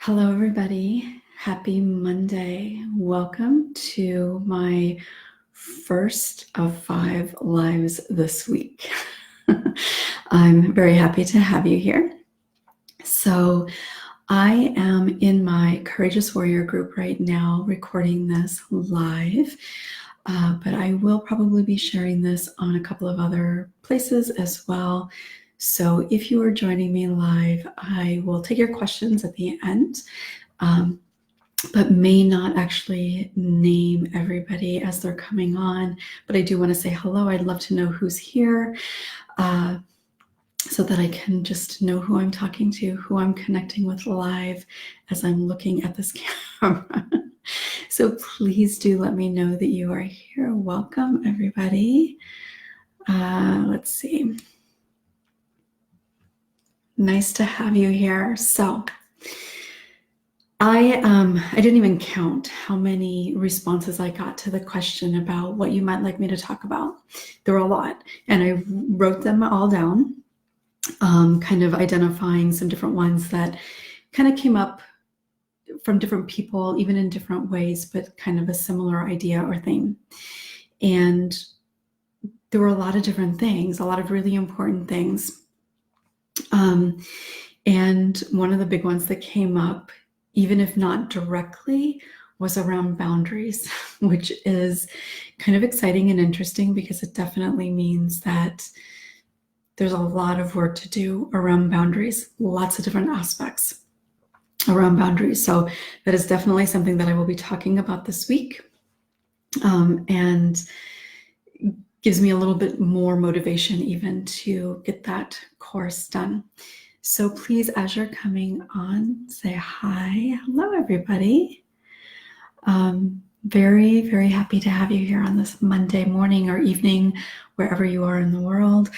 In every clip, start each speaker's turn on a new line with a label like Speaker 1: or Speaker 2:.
Speaker 1: Hello, everybody. Happy Monday. Welcome to my first of 5 lives this week. I'm very happy to have you here. So, I am in my Courageous Warrior group right now, recording this live, but I will probably be sharing this on a couple of other places as well. So if you are joining me live, I will take your questions at the end, but may not actually name everybody as they're coming on. But I do want to say hello. I'd love to know who's here so that I can just know who I'm talking to, who I'm connecting with live as I'm looking at this camera. So please do let me know that you are here. Welcome, everybody. Let's see. Nice to have you here. So I didn't even count how many responses I got to the question about what you might like me to talk about. There were a lot, and I wrote them all down, kind of identifying some different ones that kind of came up from different people, even in different ways, but kind of a similar idea or theme. And there were a lot of different things, a lot of really important things. And one of the big ones that came up, even if not directly, was around boundaries, which is kind of exciting and interesting because it definitely means that there's a lot of work to do around boundaries, lots of different aspects around boundaries. So that is definitely something that I will be talking about this week, and gives me a little bit more motivation even to get that course done. So please, as you're coming on, say hi. Hello, everybody. Very, very happy to have you here on this Monday morning or evening, wherever you are in the world.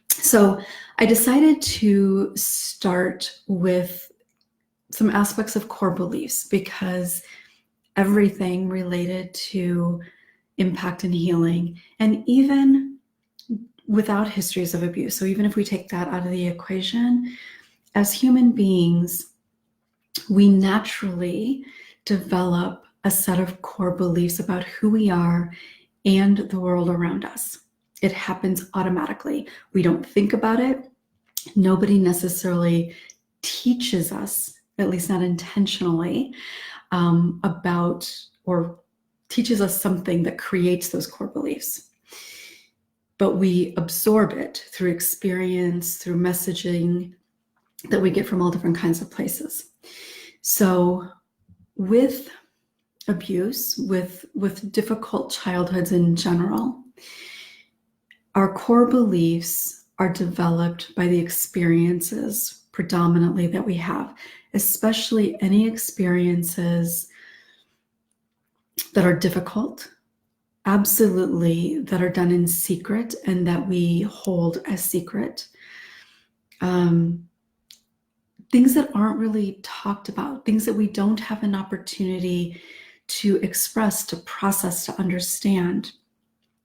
Speaker 1: So I decided to start with some aspects of core beliefs because everything related to impact and healing, and even without histories of abuse. So even if we take that out of the equation, as human beings, we naturally develop a set of core beliefs about who we are and the world around us. It happens automatically. We don't think about it. Nobody necessarily teaches us, at least not intentionally, about or teaches us something that creates those core beliefs. But we absorb it through experience, through messaging that we get from all different kinds of places. So with abuse, with difficult childhoods in general, our core beliefs are developed by the experiences predominantly that we have, especially any experiences that are difficult, absolutely, that are done in secret and that we hold as secret. Things that aren't really talked about, things that we don't have an opportunity to express, to process, to understand,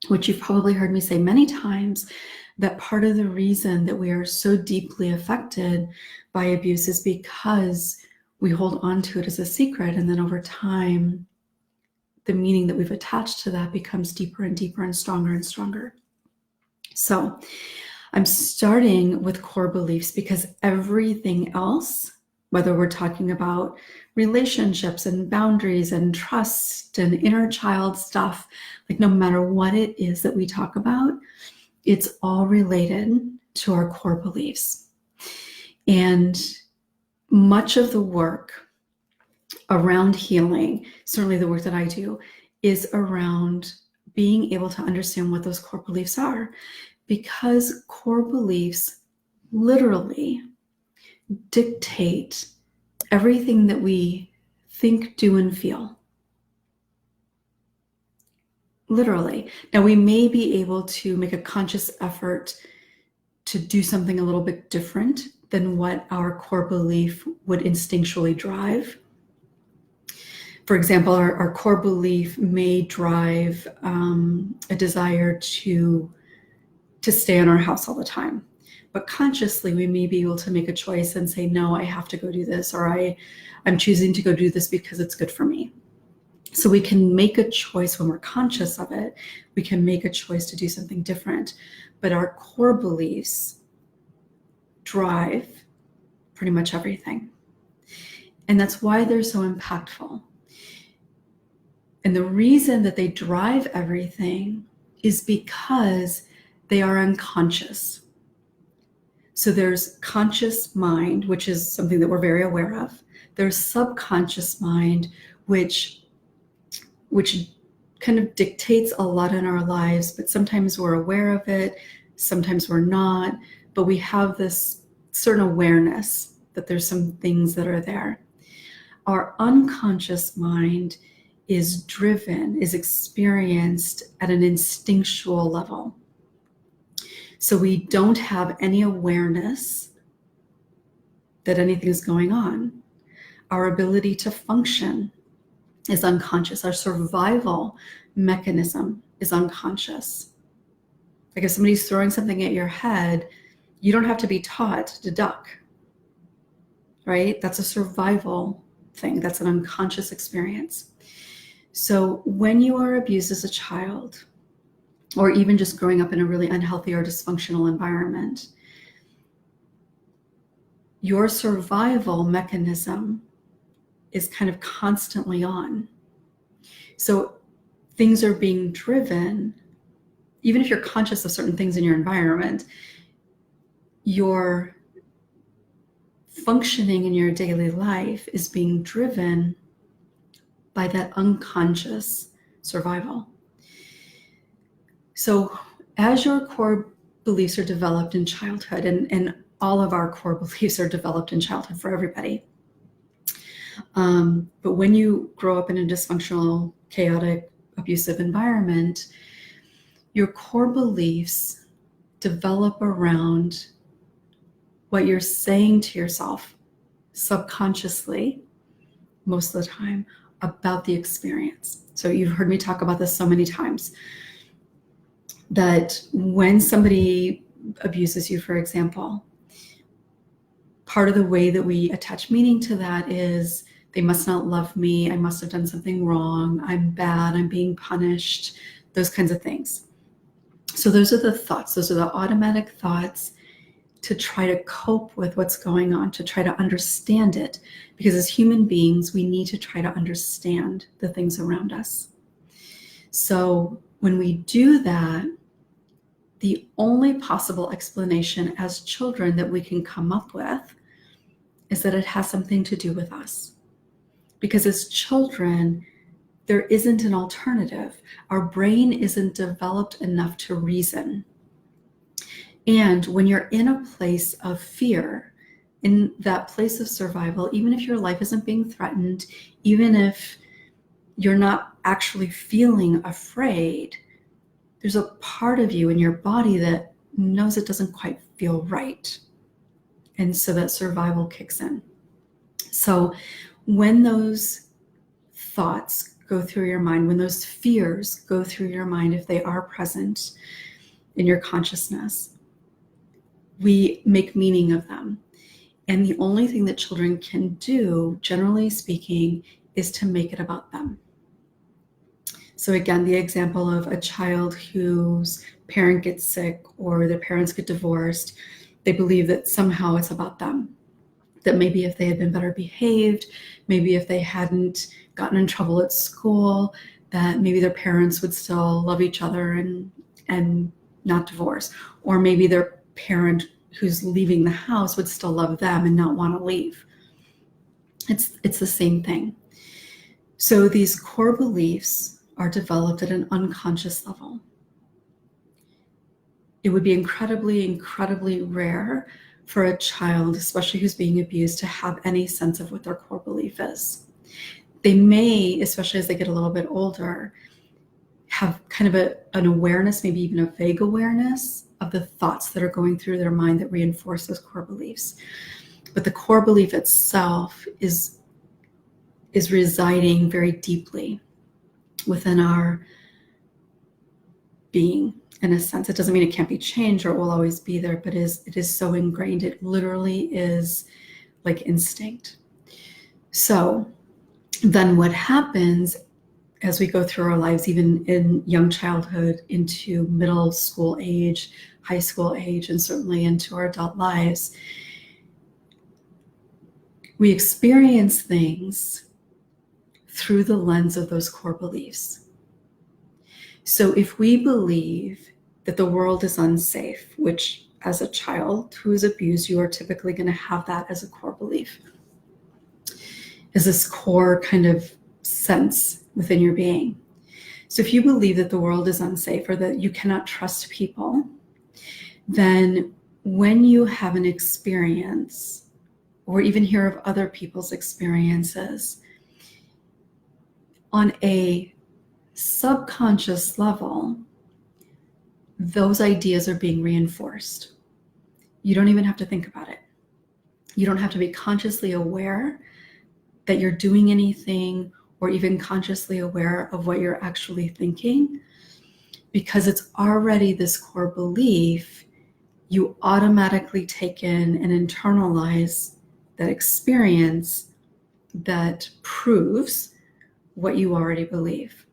Speaker 1: which you've probably heard me say many times, that part of the reason that we are so deeply affected by abuse is because we hold on to it as a secret, and then over time, the meaning that we've attached to that becomes deeper and deeper and stronger. So I'm starting with core beliefs because everything else, whether we're talking about relationships and boundaries and trust and inner child stuff, like no matter what it is that we talk about, it's all related to our core beliefs. And much of the work around healing, certainly the work that I do, is around being able to understand what those core beliefs are, because core beliefs literally dictate everything that we think, do, and feel. Literally. Now, we may be able to make a conscious effort to do something a little bit different than what our core belief would instinctually drive. For example, our core belief may drive a desire to stay in our house all the time. But consciously, we may be able to make a choice and say, no, I have to go do this, or I'm choosing to go do this because it's good for me. So we can make a choice when we're conscious of it. We can make a choice to do something different. But our core beliefs drive pretty much everything. And that's why they're so impactful. And the reason that they drive everything is because they are unconscious. So there's conscious mind, which is something that we're very aware of. There's subconscious mind, which kind of dictates a lot in our lives, but sometimes we're aware of it, sometimes we're not, but we have this certain awareness that there's some things that are there. Our unconscious mind is driven, is experienced at an instinctual level. So we don't have any awareness that anything is going on. Our ability to function is unconscious. Our survival mechanism is unconscious. Like if somebody's throwing something at your head, you don't have to be taught to duck, right? That's a survival thing. That's an unconscious experience. So when you are abused as a child, or even just growing up in a really unhealthy or dysfunctional environment, your survival mechanism is kind of constantly on. So things are being driven, even if you're conscious of certain things in your environment, your functioning in your daily life is being driven by that unconscious survival. So as your core beliefs are developed in childhood, and all of our core beliefs are developed in childhood for everybody, but when you grow up in a dysfunctional, chaotic, abusive environment, your core beliefs develop around what you're saying to yourself subconsciously, most of the time, about the experience. So you've heard me talk about this so many times, that when somebody abuses you, for example, part of the way that we attach meaning to that is they must not love me, I must have done something wrong, I'm bad, I'm being punished, those kinds of things. So those are the thoughts, those are the automatic thoughts to try to cope with what's going on, to try to understand it. Because as human beings, we need to try to understand the things around us. So when we do that, the only possible explanation as children that we can come up with is that it has something to do with us. Because as children, there isn't an alternative. Our brain isn't developed enough to reason. And when you're in a place of fear, in that place of survival, even if your life isn't being threatened, even if you're not actually feeling afraid, there's a part of you in your body that knows it doesn't quite feel right. And so that survival kicks in. So when those thoughts go through your mind, when those fears go through your mind, if they are present in your consciousness, we make meaning of them. And the only thing that children can do, generally speaking, is to make it about them. So again, the example of a child whose parent gets sick or their parents get divorced, they believe that somehow it's about them. That maybe if they had been better behaved, maybe if they hadn't gotten in trouble at school, that maybe their parents would still love each other and not divorce. Or maybe their parent who's leaving the house would still love them and not want to leave. It's the same thing. So these core beliefs are developed at an unconscious level. It would be incredibly, incredibly rare for a child, especially who's being abused, to have any sense of what their core belief is. They may, especially as they get a little bit older, have kind of an awareness, maybe even a vague awareness of the thoughts that are going through their mind that reinforce those core beliefs. But the core belief itself is residing very deeply within our being, in a sense. It doesn't mean it can't be changed or it will always be there, but it is so ingrained. It literally is like instinct. So then what happens as we go through our lives, even in young childhood, into middle school age, high school age, and certainly into our adult lives, we experience things through the lens of those core beliefs. So if we believe that the world is unsafe, which as a child who is abused, you are typically going to have that as a core belief, is this core kind of sense within your being. So if you believe that the world is unsafe or that you cannot trust people, then when you have an experience or even hear of other people's experiences, on a subconscious level, those ideas are being reinforced. You don't even have to think about it. You don't have to be consciously aware that you're doing anything or even consciously aware of what you're actually thinking, because it's already this core belief. You automatically take in and internalize that experience that proves what you already believe.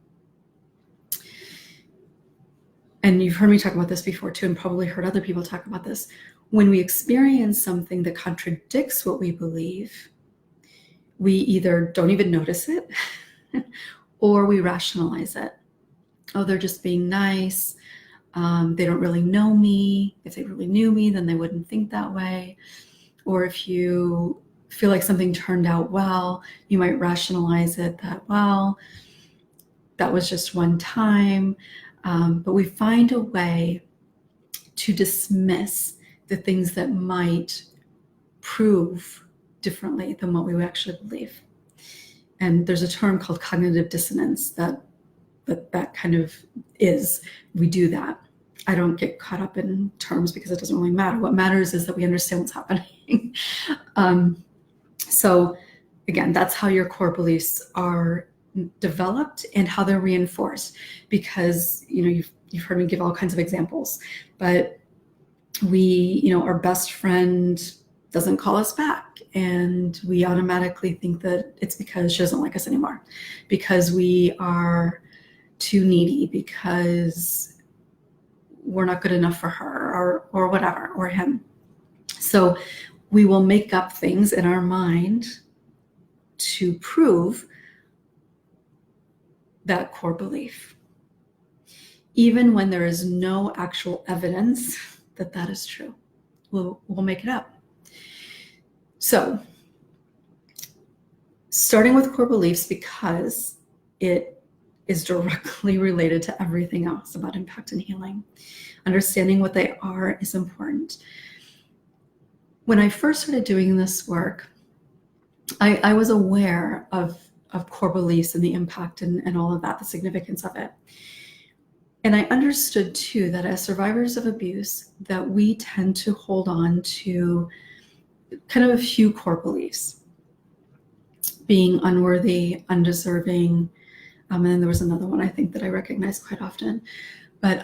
Speaker 1: And you've heard me talk about this before too, and probably heard other people talk about this. When we experience something that contradicts what we believe, we either don't even notice it or we rationalize it. Oh, they're just being nice. They don't really know me. If they really knew me, then they wouldn't think that way. Or if you feel like something turned out well, you might rationalize it that, well, that was just one time. But we find a way to dismiss the things that might prove differently than what we actually believe. And there's a term called cognitive dissonance that kind of is, we do that. I don't get caught up in terms because it doesn't really matter. What matters is that we understand what's happening. So again, that's how your core beliefs are developed and how they're reinforced, because you've heard me give all kinds of examples, but our best friend doesn't call us back and we automatically think that it's because she doesn't like us anymore, because we are too needy, because we're not good enough for her or whatever, or him. So we will make up things in our mind to prove that core belief, even when there is no actual evidence that that is true. We'll make it up. So starting with core beliefs, because it is directly related to everything else about impact and healing. Understanding what they are is important. When I first started doing this work, I was aware of core beliefs and the impact and all of that, the significance of it. And I understood too that as survivors of abuse, that we tend to hold on to kind of a few core beliefs: being unworthy, undeserving, and then there was another one I think that I recognized quite often. But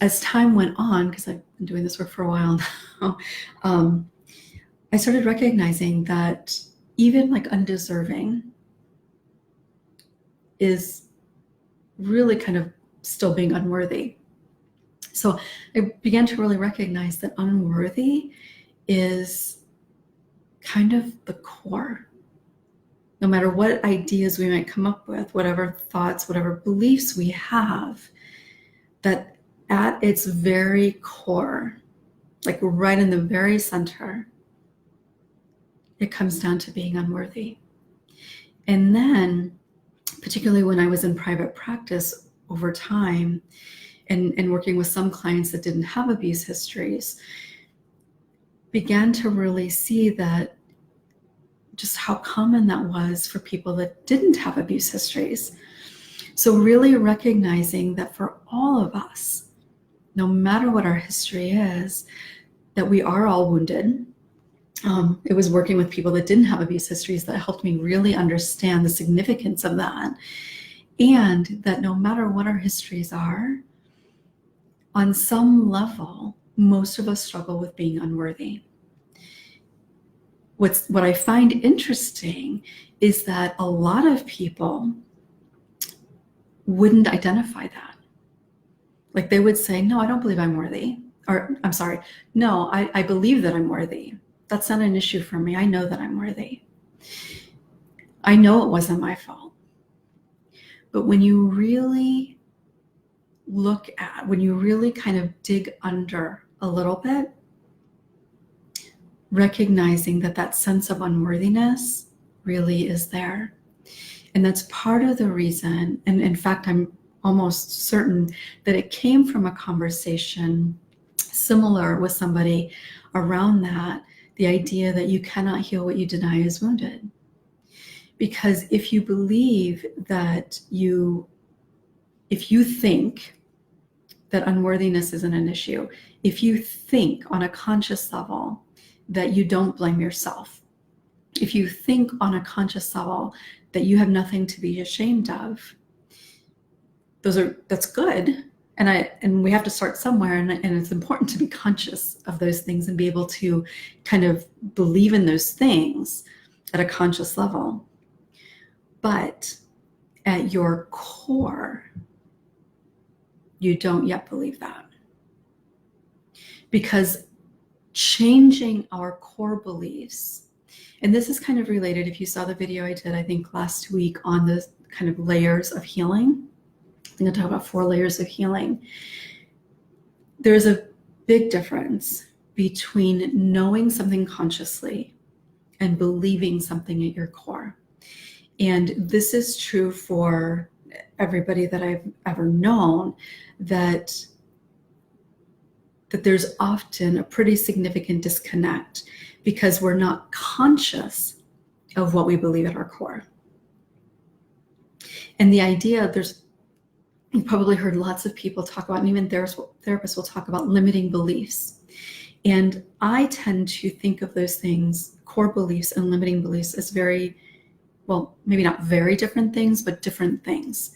Speaker 1: as time went on, because I've been doing this work for a while now, I started recognizing that even like undeserving is really kind of still being unworthy. So I began to really recognize that unworthy is kind of the core. No matter what ideas we might come up with, whatever thoughts, whatever beliefs we have, that at its very core, like right in the very center, it comes down to being unworthy. And then, particularly when I was in private practice over time and working with some clients that didn't have abuse histories, began to really see that just how common that was for people that didn't have abuse histories. So really recognizing that for all of us, no matter what our history is, that we are all wounded. It was working with people that didn't have abuse histories that helped me really understand the significance of that. And that no matter what our histories are, on some level, most of us struggle with being unworthy. What I find interesting is that a lot of people wouldn't identify that. Like they would say, no, I don't believe I'm worthy. Or I'm sorry, no, I believe that I'm worthy. That's not an issue for me. I know that I'm worthy. I know it wasn't my fault. But when you really when you really kind of dig under a little bit, recognizing that that sense of unworthiness really is there. And that's part of the reason, and in fact, I'm almost certain that it came from a conversation similar with somebody around that, the idea that you cannot heal what you deny is wounded. Because if you believe that if you think that unworthiness isn't an issue, if you think on a conscious level that you don't blame yourself, if you think on a conscious level that you have nothing to be ashamed of, that's good. And we have to start somewhere, and it's important to be conscious of those things and be able to kind of believe in those things at a conscious level. But at your core, you don't yet believe that. Because changing our core beliefs, and this is kind of related, if you saw the video I did, I think last week on the kind of layers of healing, I'm going to talk about 4 layers of healing. There's a big difference between knowing something consciously and believing something at your core. And this is true for everybody that I've ever known, that there's often a pretty significant disconnect because we're not conscious of what we believe at our core. And the idea, you've probably heard lots of people talk about, and even therapists will talk about limiting beliefs. And I tend to think of those things, core beliefs and limiting beliefs, as maybe not very different things, but different things.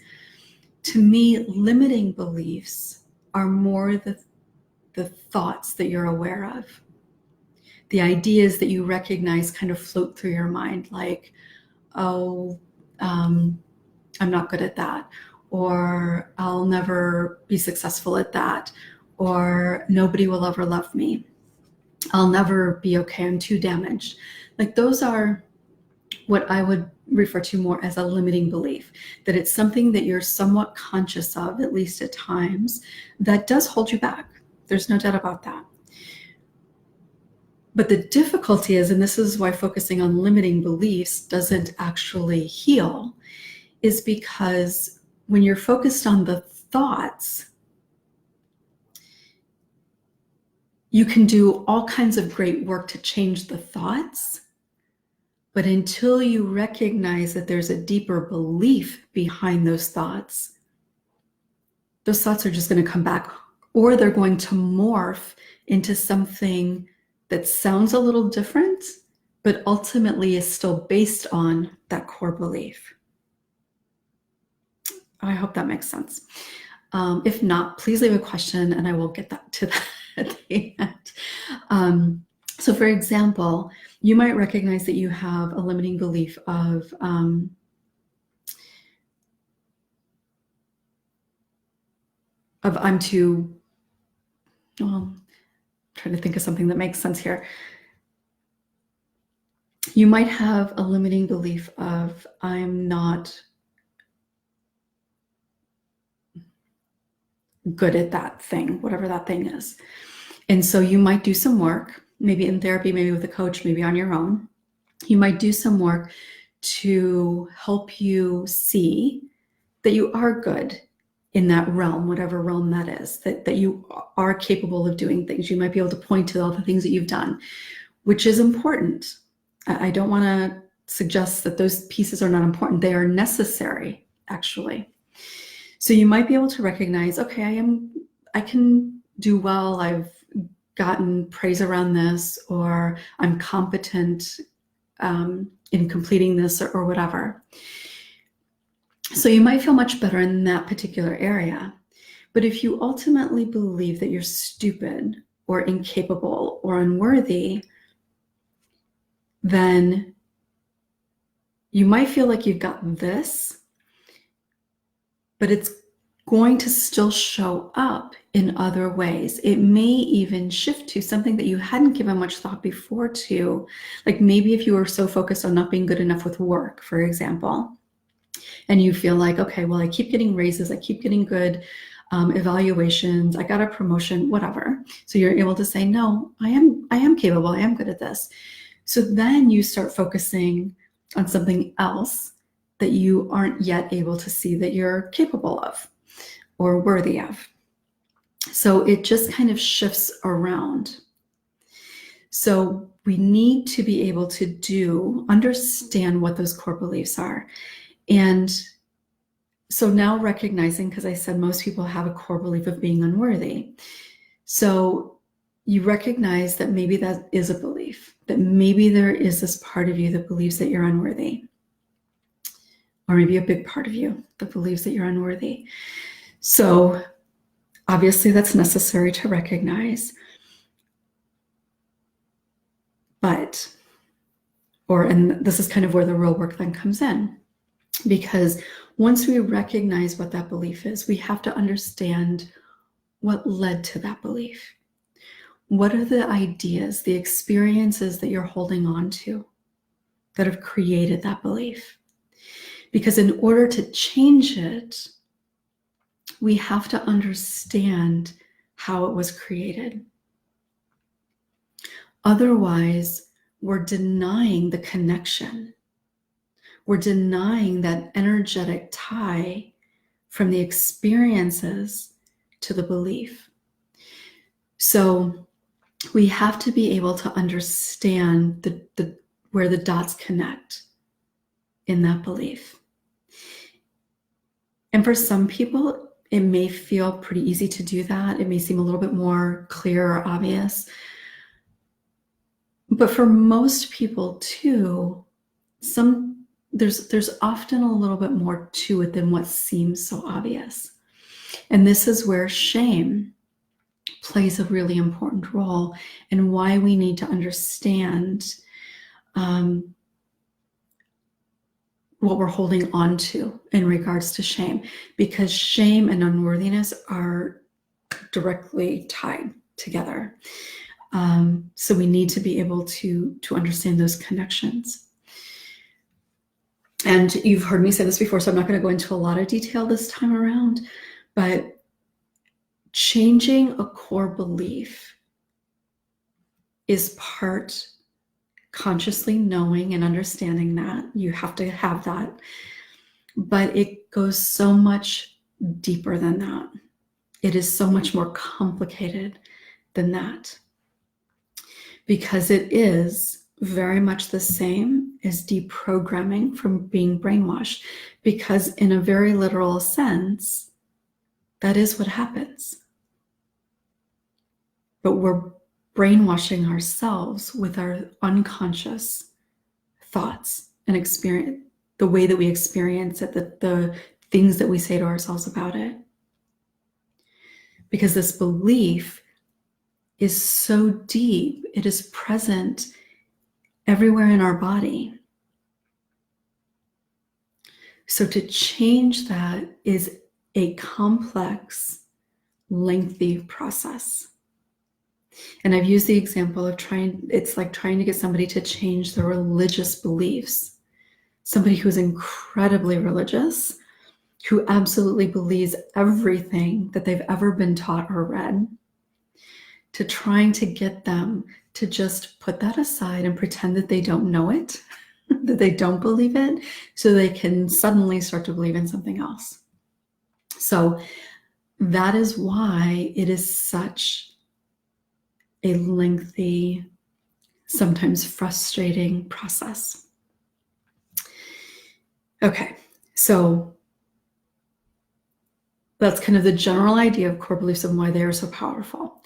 Speaker 1: To me, limiting beliefs are more the thoughts that you're aware of. The ideas that you recognize kind of float through your mind, like, oh, I'm not good at that, or I'll never be successful at that, or nobody will ever love me. I'll never be okay. I'm too damaged. Like those are what I would refer to more as a limiting belief, that it's something that you're somewhat conscious of, at least at times, that does hold you back. There's no doubt about that. But the difficulty is, and this is why focusing on limiting beliefs doesn't actually heal, is because when you're focused on the thoughts, you can do all kinds of great work to change the thoughts. But until you recognize that there's a deeper belief behind those thoughts are just going to come back, or they're going to morph into something that sounds a little different, but ultimately is still based on that core belief. I hope that makes sense. If not, please leave a question and I will get to that at the end. So for example, you might recognize that you have a limiting belief of I'm too, I'm trying to think of something that makes sense here. You might have a limiting belief of I'm not good at that thing, whatever that thing is. And so you might do some work, maybe in therapy, maybe with a coach, maybe on your own. You might do some work to help you see that you are good in that realm, whatever realm that is, that you are capable of doing things. You might be able to point to all the things that you've done, which is important. I don't want to suggest that those pieces are not important. They are necessary, actually. So you might be able to recognize, okay, I can do well. I've gotten praise around this, or I'm competent in completing this, or whatever. So you might feel much better in that particular area. But if you ultimately believe that you're stupid or incapable or unworthy, then you might feel like you've got this, but it's going to still show up in other ways. It may even shift to something that you hadn't given much thought before to, like maybe if you were so focused on not being good enough with work, for example, and you feel like, okay, well, I keep getting raises, I keep getting good evaluations, I got a promotion, whatever. So you're able to say, no, I am capable, I am good at this. So then you start focusing on something else that you aren't yet able to see that you're capable of or worthy of. So it just kind of shifts around. So we need to be able to understand what those core beliefs are. And so now recognizing, because I said most people have a core belief of being unworthy. So you recognize that maybe that is a belief, that maybe there is this part of you that believes that you're unworthy, or maybe a big part of you that believes that you're unworthy. So obviously that's necessary to recognize, and this is kind of where the real work then comes in, because once we recognize what that belief is, we have to understand what led to that belief. What are the ideas, the experiences that you're holding on to that have created that belief? Because in order to change it, we have to understand how it was created. Otherwise, we're denying the connection. We're denying that energetic tie from the experiences to the belief. So we have to be able to understand where the dots connect in that belief. And for some people, it may feel pretty easy to do that. It may seem a little bit more clear or obvious. But for most people too, there's often a little bit more to it than what seems so obvious. And this is where shame plays a really important role, and why we need to understand what we're holding on to in regards to shame, because shame and unworthiness are directly tied together. So we need to be able to understand those connections. And you've heard me say this before, so I'm not going to go into a lot of detail this time around, but changing a core belief is part consciously knowing and understanding that. You have to have that. But it goes so much deeper than that. It is so much more complicated than that. Because it is very much the same as deprogramming from being brainwashed. Because in a very literal sense, that is what happens. But we're brainwashing ourselves with our unconscious thoughts and experience, the way that we experience it, the things that we say to ourselves about it. Because this belief is so deep, it is present everywhere in our body. So to change that is a complex, lengthy process. And I've used the example of it's like trying to get somebody to change their religious beliefs. Somebody who is incredibly religious, who absolutely believes everything that they've ever been taught or read, to trying to get them to just put that aside and pretend that they don't know it, that they don't believe it, so they can suddenly start to believe in something else. So that is why it is such a lengthy, sometimes frustrating process. Okay, so that's kind of the general idea of core beliefs and why they are so powerful.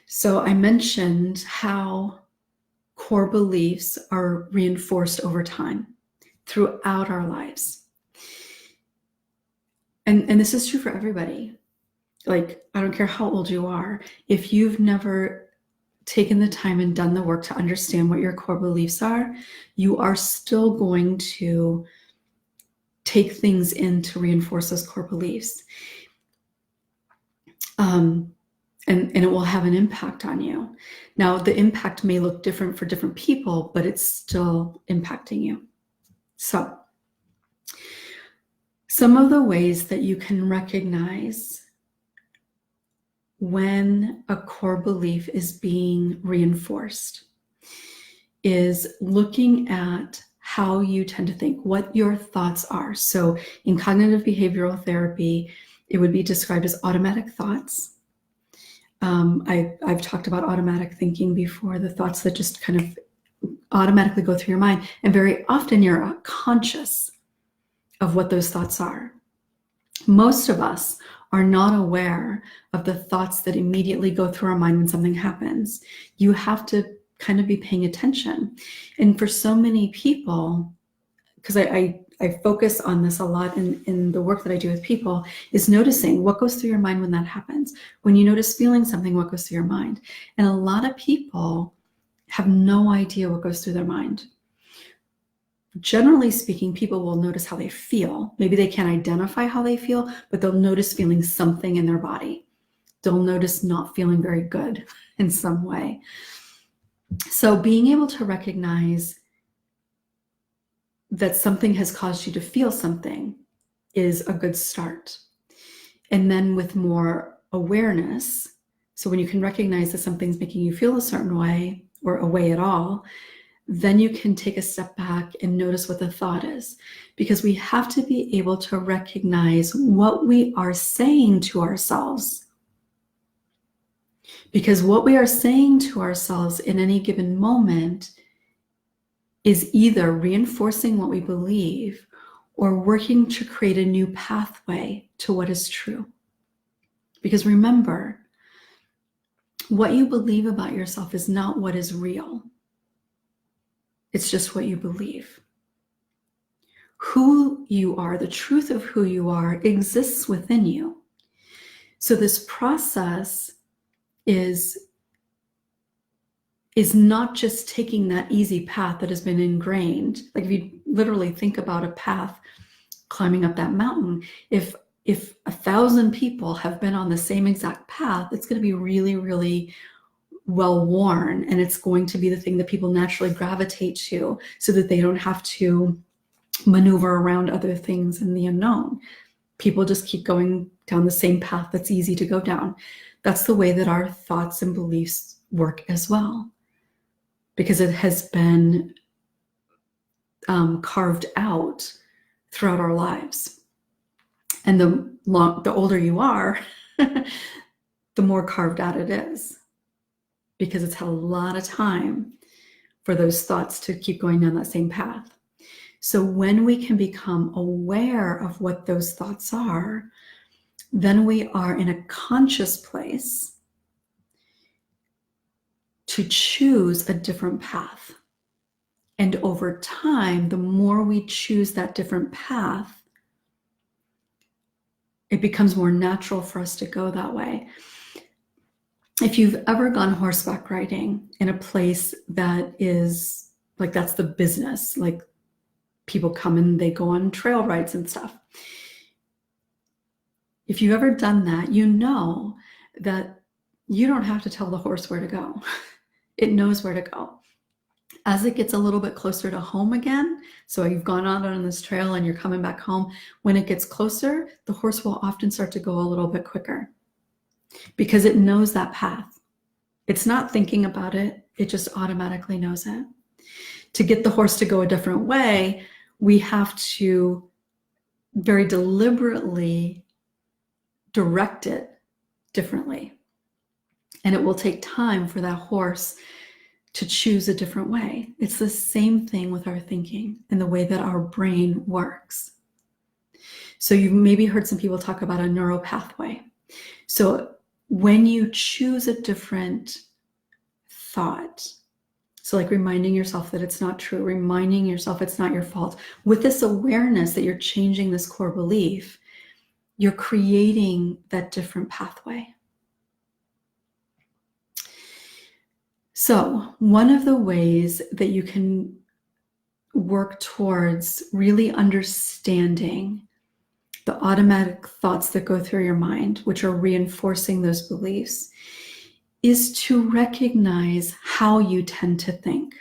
Speaker 1: So I mentioned how core beliefs are reinforced over time throughout our lives. And this is true for everybody. like, I don't care how old you are, if you've never taken the time and done the work to understand what your core beliefs are, you are still going to take things in to reinforce those core beliefs. And it will have an impact on you. Now, the impact may look different for different people, but it's still impacting you. So, some of the ways that you can recognize when a core belief is being reinforced is looking at how you tend to think, what your thoughts are. So, in cognitive behavioral therapy, it would be described as automatic thoughts. I've talked about automatic thinking before, the thoughts that just kind of automatically go through your mind. And very often you're conscious of what those thoughts are. Most of us are not aware of the thoughts that immediately go through our mind when something happens. You have to kind of be paying attention. And for so many people, because I focus on this a lot in the work that I do with people, is noticing what goes through your mind when that happens. When you notice feeling something, what goes through your mind? And a lot of people have no idea what goes through their mind. Generally speaking, people will notice how they feel. Maybe they can't identify how they feel, but they'll notice feeling something in their body. They'll notice not feeling very good in some way. So being able to recognize that something has caused you to feel something is a good start. And then with more awareness, so when you can recognize that something's making you feel a certain way or a way at all, then you can take a step back and notice what the thought is. Because we have to be able to recognize what we are saying to ourselves. Because what we are saying to ourselves in any given moment is either reinforcing what we believe or working to create a new pathway to what is true. Because remember, what you believe about yourself is not what is real. It's just what you believe. Who you are, the truth of who you are, exists within you. So this process is not just taking that easy path that has been ingrained. Like if you literally think about a path climbing up that mountain, if 1,000 people have been on the same exact path, it's going to be really, really well worn, and it's going to be the thing that people naturally gravitate to so that they don't have to maneuver around other things in the unknown. People just keep going down the same path that's easy to go down. That's the way that our thoughts and beliefs work as well, because it has been carved out throughout our lives. And the older you are, the more carved out it is, because it's had a lot of time for those thoughts to keep going down that same path. So when we can become aware of what those thoughts are, then we are in a conscious place to choose a different path. And over time, the more we choose that different path, it becomes more natural for us to go that way. If you've ever gone horseback riding in a place that is like, that's the business, like people come and they go on trail rides and stuff. If you've ever done that, you know that you don't have to tell the horse where to go. It knows where to go. As it gets a little bit closer to home again, so you've gone out on this trail and you're coming back home, when it gets closer, the horse will often start to go a little bit quicker because it knows that path. It's not thinking about it, it just automatically knows it. To get the horse to go a different way, we have to very deliberately direct it differently. And it will take time for that horse to choose a different way. It's the same thing with our thinking and the way that our brain works. So you've maybe heard some people talk about a neural pathway. So when you choose a different thought, so like reminding yourself that it's not true, reminding yourself it's not your fault, with this awareness that you're changing this core belief, you're creating that different pathway. So, one of the ways that you can work towards really understanding the automatic thoughts that go through your mind, which are reinforcing those beliefs, is to recognize how you tend to think.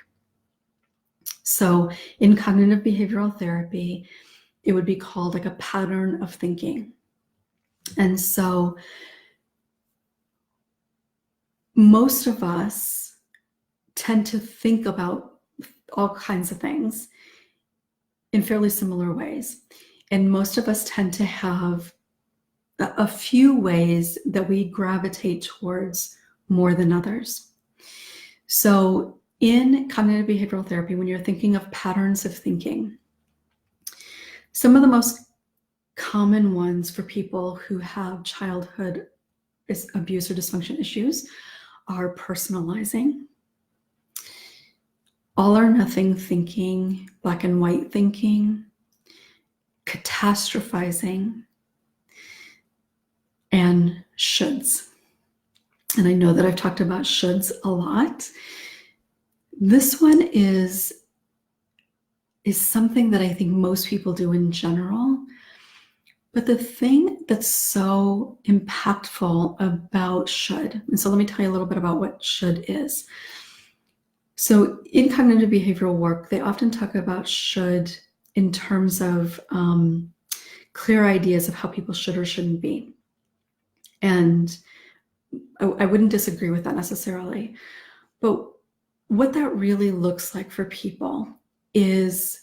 Speaker 1: So, in cognitive behavioral therapy, it would be called like a pattern of thinking. And so, most of us tend to think about all kinds of things in fairly similar ways. And most of us tend to have a few ways that we gravitate towards more than others. So in cognitive behavioral therapy, when you're thinking of patterns of thinking, some of the most common ones for people who have childhood abuse or dysfunction issues are personalizing, all or nothing thinking, black and white thinking, catastrophizing, and shoulds. And I know that I've talked about shoulds a lot. This one is something that I think most people do in general. But the thing that's so impactful about should, and so let me tell you a little bit about what should is. So in cognitive behavioral work, they often talk about should in terms of clear ideas of how people should or shouldn't be. And I wouldn't disagree with that necessarily. But what that really looks like for people is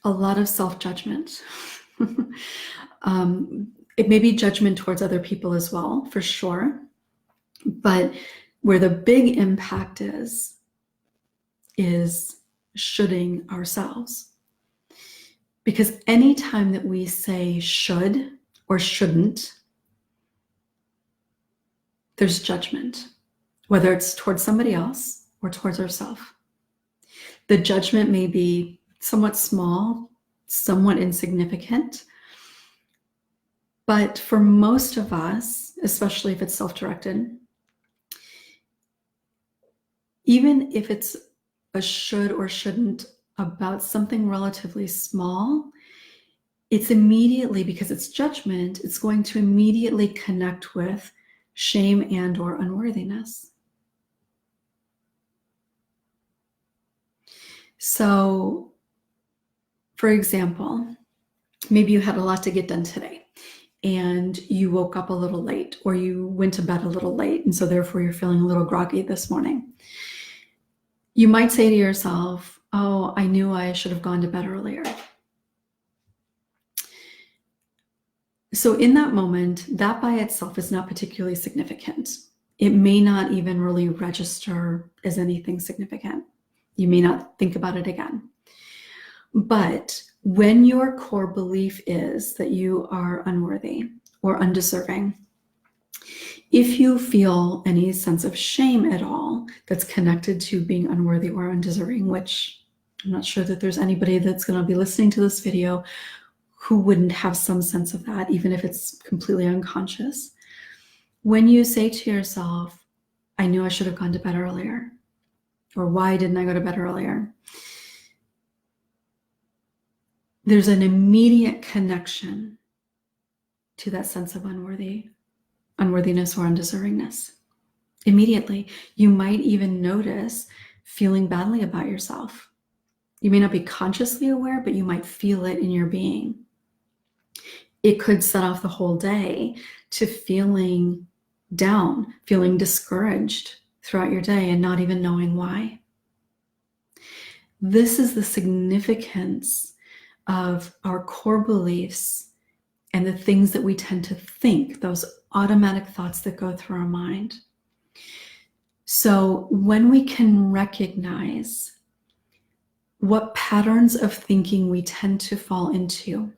Speaker 1: a lot of self-judgment. It may be judgment towards other people as well, for sure. But where the big impact is shoulding ourselves. Because anytime that we say should or shouldn't, there's judgment, whether it's towards somebody else or towards ourselves. The judgment may be somewhat small, somewhat insignificant, but for most of us, especially if it's self-directed, even if it's a should or shouldn't about something relatively small, it's immediately, because it's judgment, it's going to immediately connect with shame and or unworthiness. So, for example, maybe you had a lot to get done today and you woke up a little late, or you went to bed a little late, and so therefore you're feeling a little groggy this morning. You might say to yourself, oh, I knew I should have gone to bed earlier. So in that moment, that by itself is not particularly significant. It may not even really register as anything significant. You may not think about it again. But when your core belief is that you are unworthy or undeserving, if you feel any sense of shame at all that's connected to being unworthy or undeserving, which I'm not sure that there's anybody that's going to be listening to this video who wouldn't have some sense of that, even if it's completely unconscious. When you say to yourself, I knew I should have gone to bed earlier, or why didn't I go to bed earlier? There's an immediate connection to that sense of unworthiness or undeservingness. Immediately, you might even notice feeling badly about yourself. You may not be consciously aware, but you might feel it in your being. It could set off the whole day to feeling down, feeling discouraged throughout your day and not even knowing why. This is the significance of our core beliefs and the things that we tend to think, those automatic thoughts that go through our mind. So when we can recognize what patterns of thinking we tend to fall into,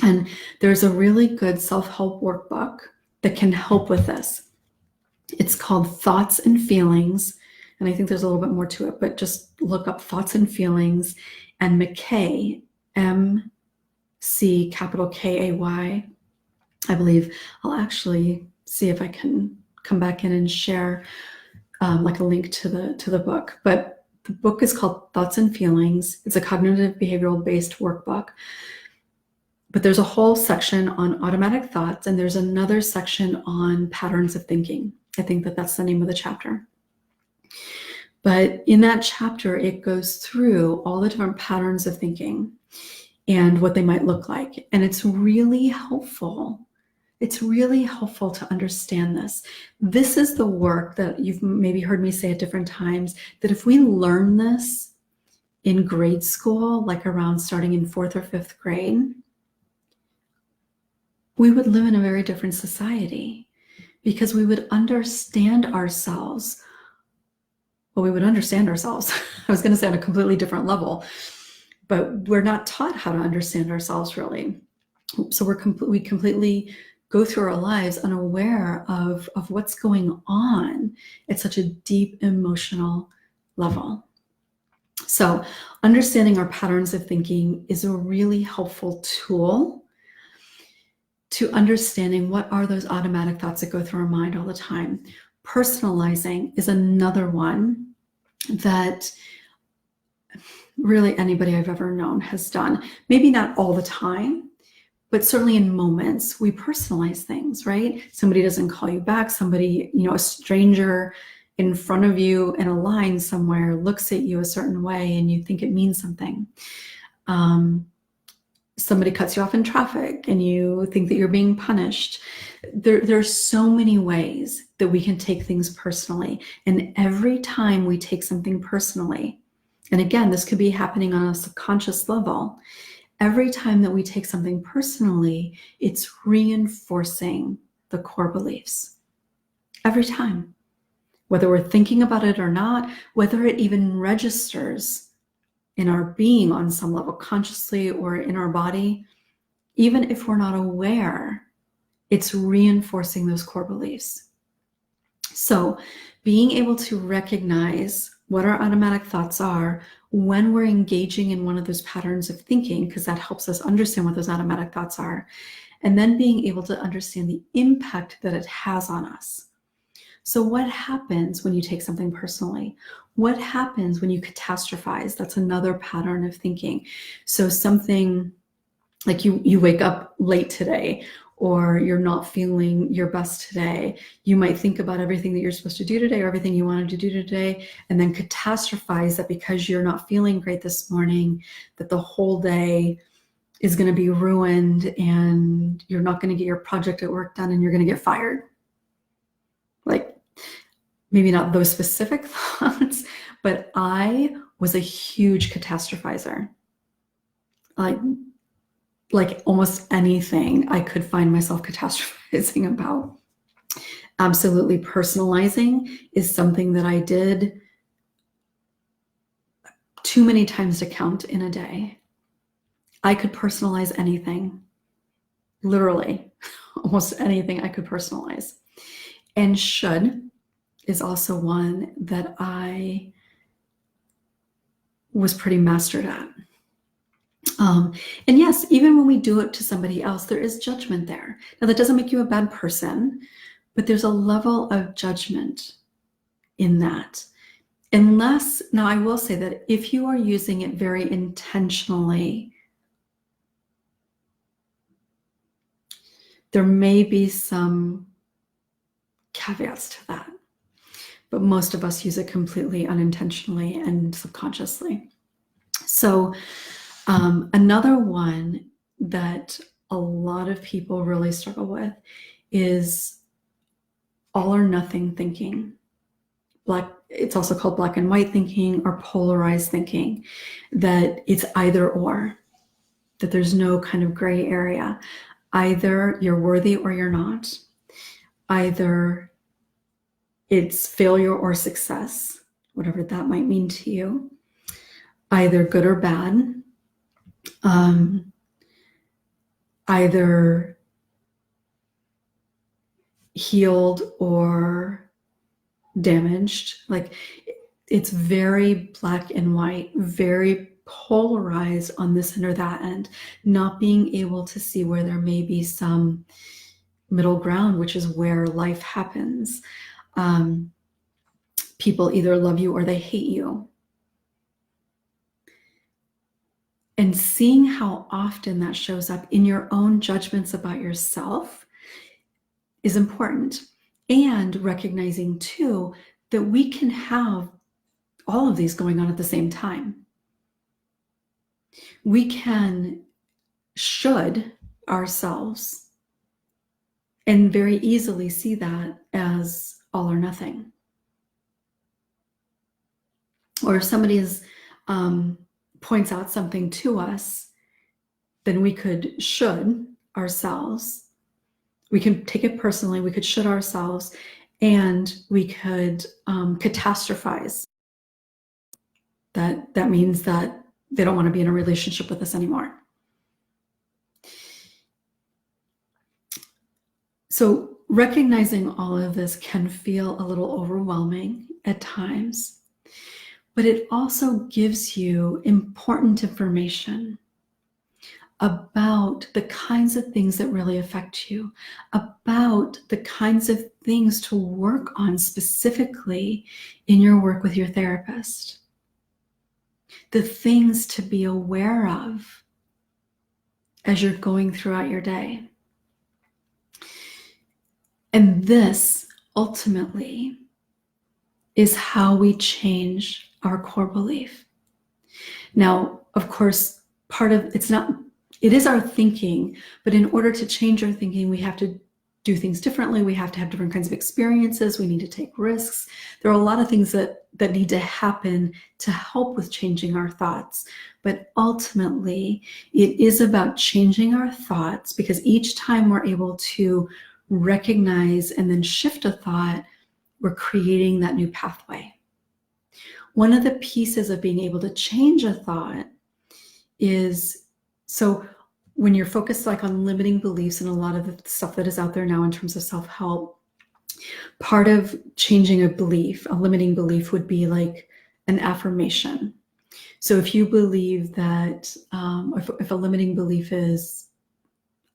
Speaker 1: and there's a really good self-help workbook that can help with this. It's called Thoughts and Feelings, and I think there's a little bit more to it, but just look up Thoughts and Feelings and McKay, McKay, C capital Kay. I believe I'll actually see if I can come back in and share like a link to the book. But the book is called Thoughts and Feelings. It's a cognitive behavioral based workbook. But there's a whole section on automatic thoughts, and there's another section on patterns of thinking. I think that's the name of the chapter. But in that chapter, it goes through all the different patterns of thinking and what they might look like. And it's really helpful. It's really helpful to understand this. This is the work that you've maybe heard me say at different times, that if we learn this in grade school, like around starting in 4th or 5th grade, we would live in a very different society, because we would understand ourselves. Well, we would understand ourselves. I was going to say on a completely different level, but we're not taught how to understand ourselves really. So we completely go through our lives unaware of what's going on at such a deep emotional level. So understanding our patterns of thinking is a really helpful tool to understanding what are those automatic thoughts that go through our mind all the time. Personalizing is another one that really anybody I've ever known has done. Maybe not all the time, but certainly in moments we personalize things, right? Somebody doesn't call you back, somebody, a stranger in front of you in a line somewhere looks at you a certain way and you think it means something. Somebody cuts you off in traffic and you think that you're being punished. There are so many ways that we can take things personally. And every time we take something personally, and again, this could be happening on a subconscious level, every time that we take something personally, it's reinforcing the core beliefs. Every time. Whether we're thinking about it or not, whether it even registers in our being on some level, consciously or in our body, even if we're not aware, it's reinforcing those core beliefs. So being able to recognize what our automatic thoughts are when we're engaging in one of those patterns of thinking, because that helps us understand what those automatic thoughts are, and then being able to understand the impact that it has on us. So what happens when you take something personally? What happens when you catastrophize? That's another pattern of thinking. So something like you wake up late today, or you're not feeling your best today. You might think about everything that you're supposed to do today, or everything you wanted to do today, and then catastrophize that because you're not feeling great this morning, that the whole day is going to be ruined and you're not going to get your project at work done and you're going to get fired. Like, maybe not those specific thoughts, but I was a huge catastrophizer. Like almost anything I could find myself catastrophizing about. Absolutely. Personalizing is something that I did too many times to count in a day. I could personalize anything, literally almost anything I could personalize. And should is also one that I was pretty mastered at. And yes, even when we do it to somebody else, there is judgment there. Now, that doesn't make you a bad person, but there's a level of judgment in that. Unless, now I will say that if you are using it very intentionally, there may be some caveats to that. But most of us use it completely unintentionally and subconsciously. So another one that a lot of people really struggle with is all or nothing thinking. It's also called black and white thinking or polarized thinking, that it's either or, that there's no kind of gray area. Either you're worthy or you're not. Either it's failure or success, whatever that might mean to you. Either good or bad. Either healed or damaged. Like, it's very black and white, very polarized on this end or that end, not being able to see where there may be some middle ground, which is where life happens. People either love you or they hate you. And seeing how often that shows up in your own judgments about yourself is important. And recognizing too that we can have all of these going on at the same time. We can should ourselves and very easily see that as all or nothing. Or if somebody points out something to us, then we could should ourselves. We can take it personally. We could should ourselves, and we could catastrophize. That means that they don't want to be in a relationship with us anymore. So recognizing all of this can feel a little overwhelming at times, but it also gives you important information about the kinds of things that really affect you, about the kinds of things to work on specifically in your work with your therapist, the things to be aware of as you're going throughout your day. And this ultimately is how we change our core belief. Now, of course, it is our thinking, but in order to change our thinking, we have to do things differently. We have to have different kinds of experiences. We need to take risks. There are a lot of things that need to happen to help with changing our thoughts. But ultimately, it is about changing our thoughts, because each time we're able to recognize and then shift a thought, we're creating that new pathway. One of the pieces of being able to change a thought is, so when you're focused like on limiting beliefs and a lot of the stuff that is out there now in terms of self-help, part of changing a belief, a limiting belief, would be like an affirmation. So if you believe that, if a limiting belief is,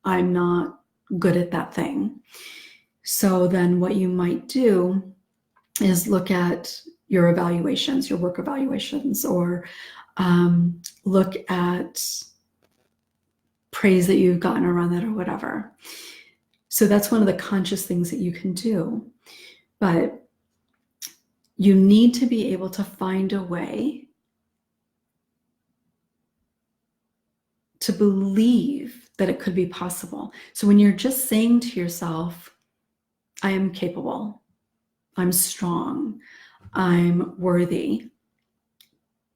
Speaker 1: I'm not good at that thing, so then what you might do is look at your evaluations, your work evaluations, or look at praise that you've gotten around that or whatever. So that's one of the conscious things that you can do. But you need to be able to find a way to believe that it could be possible. So when you're just saying to yourself, I am capable, I'm strong, I'm worthy,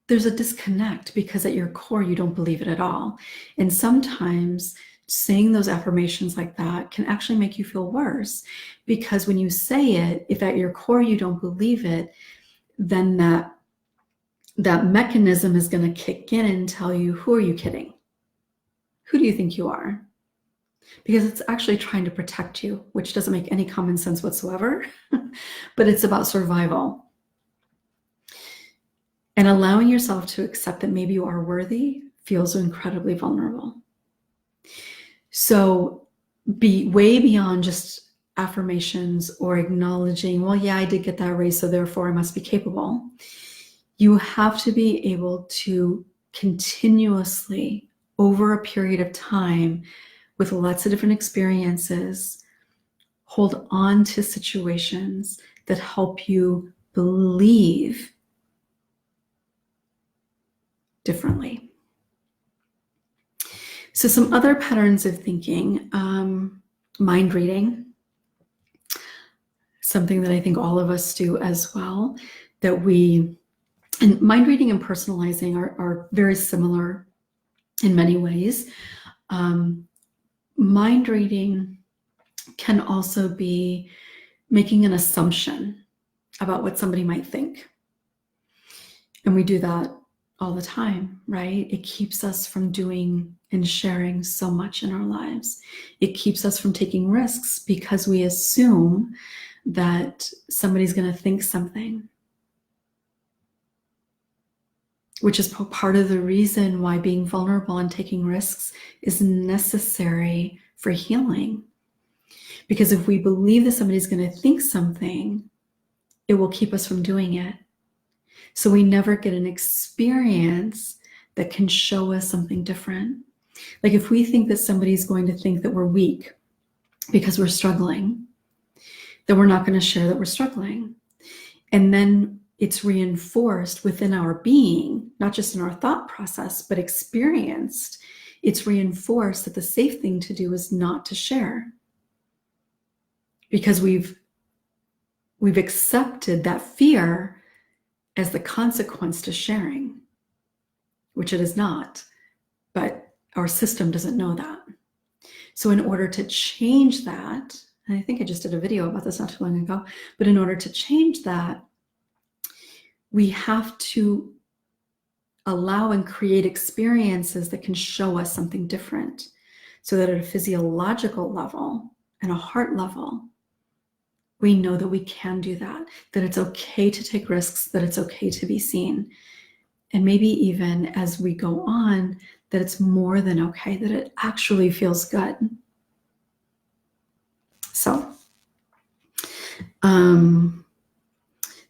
Speaker 1: there's a disconnect, because at your core, you don't believe it at all. And sometimes saying those affirmations like that can actually make you feel worse, because when you say it, if at your core you don't believe it, then that mechanism is going to kick in and tell you, who are you kidding? Who do you think you are? Because it's actually trying to protect you, which doesn't make any common sense whatsoever, but it's about survival. And allowing yourself to accept that maybe you are worthy feels incredibly vulnerable. So be way beyond just affirmations or acknowledging, well, yeah, I did get that raise, so therefore I must be capable. You have to be able to continuously, over a period of time, with lots of different experiences, hold on to situations that help you believe differently. So some other patterns of thinking, mind reading, something that I think all of us do as well, and mind reading and personalizing are very similar in many ways. Mind reading can also be making an assumption about what somebody might think. And we do that all the time, right? It keeps us from doing and sharing so much in our lives. It keeps us from taking risks because we assume that somebody's going to think something. which is part of the reason why being vulnerable and taking risks is necessary for healing. Because if we believe that somebody's going to think something, it will keep us from doing it. So we never get an experience that can show us something different. Like if we think that somebody's going to think that we're weak because we're struggling, then we're not going to share that we're struggling. And then it's reinforced within our being, not just in our thought process, but experienced. It's reinforced that the safe thing to do is not to share. Because we've accepted that fear as the consequence to sharing, which it is not, but our system doesn't know that. So in order to change that, and I think I just did a video about this not too long ago, but in order to change that, we have to allow and create experiences that can show us something different, so that at a physiological level and a heart level, we know that we can do that it's okay to take risks, that it's okay to be seen. And maybe even as we go on, that it's more than okay, that it actually feels good. So,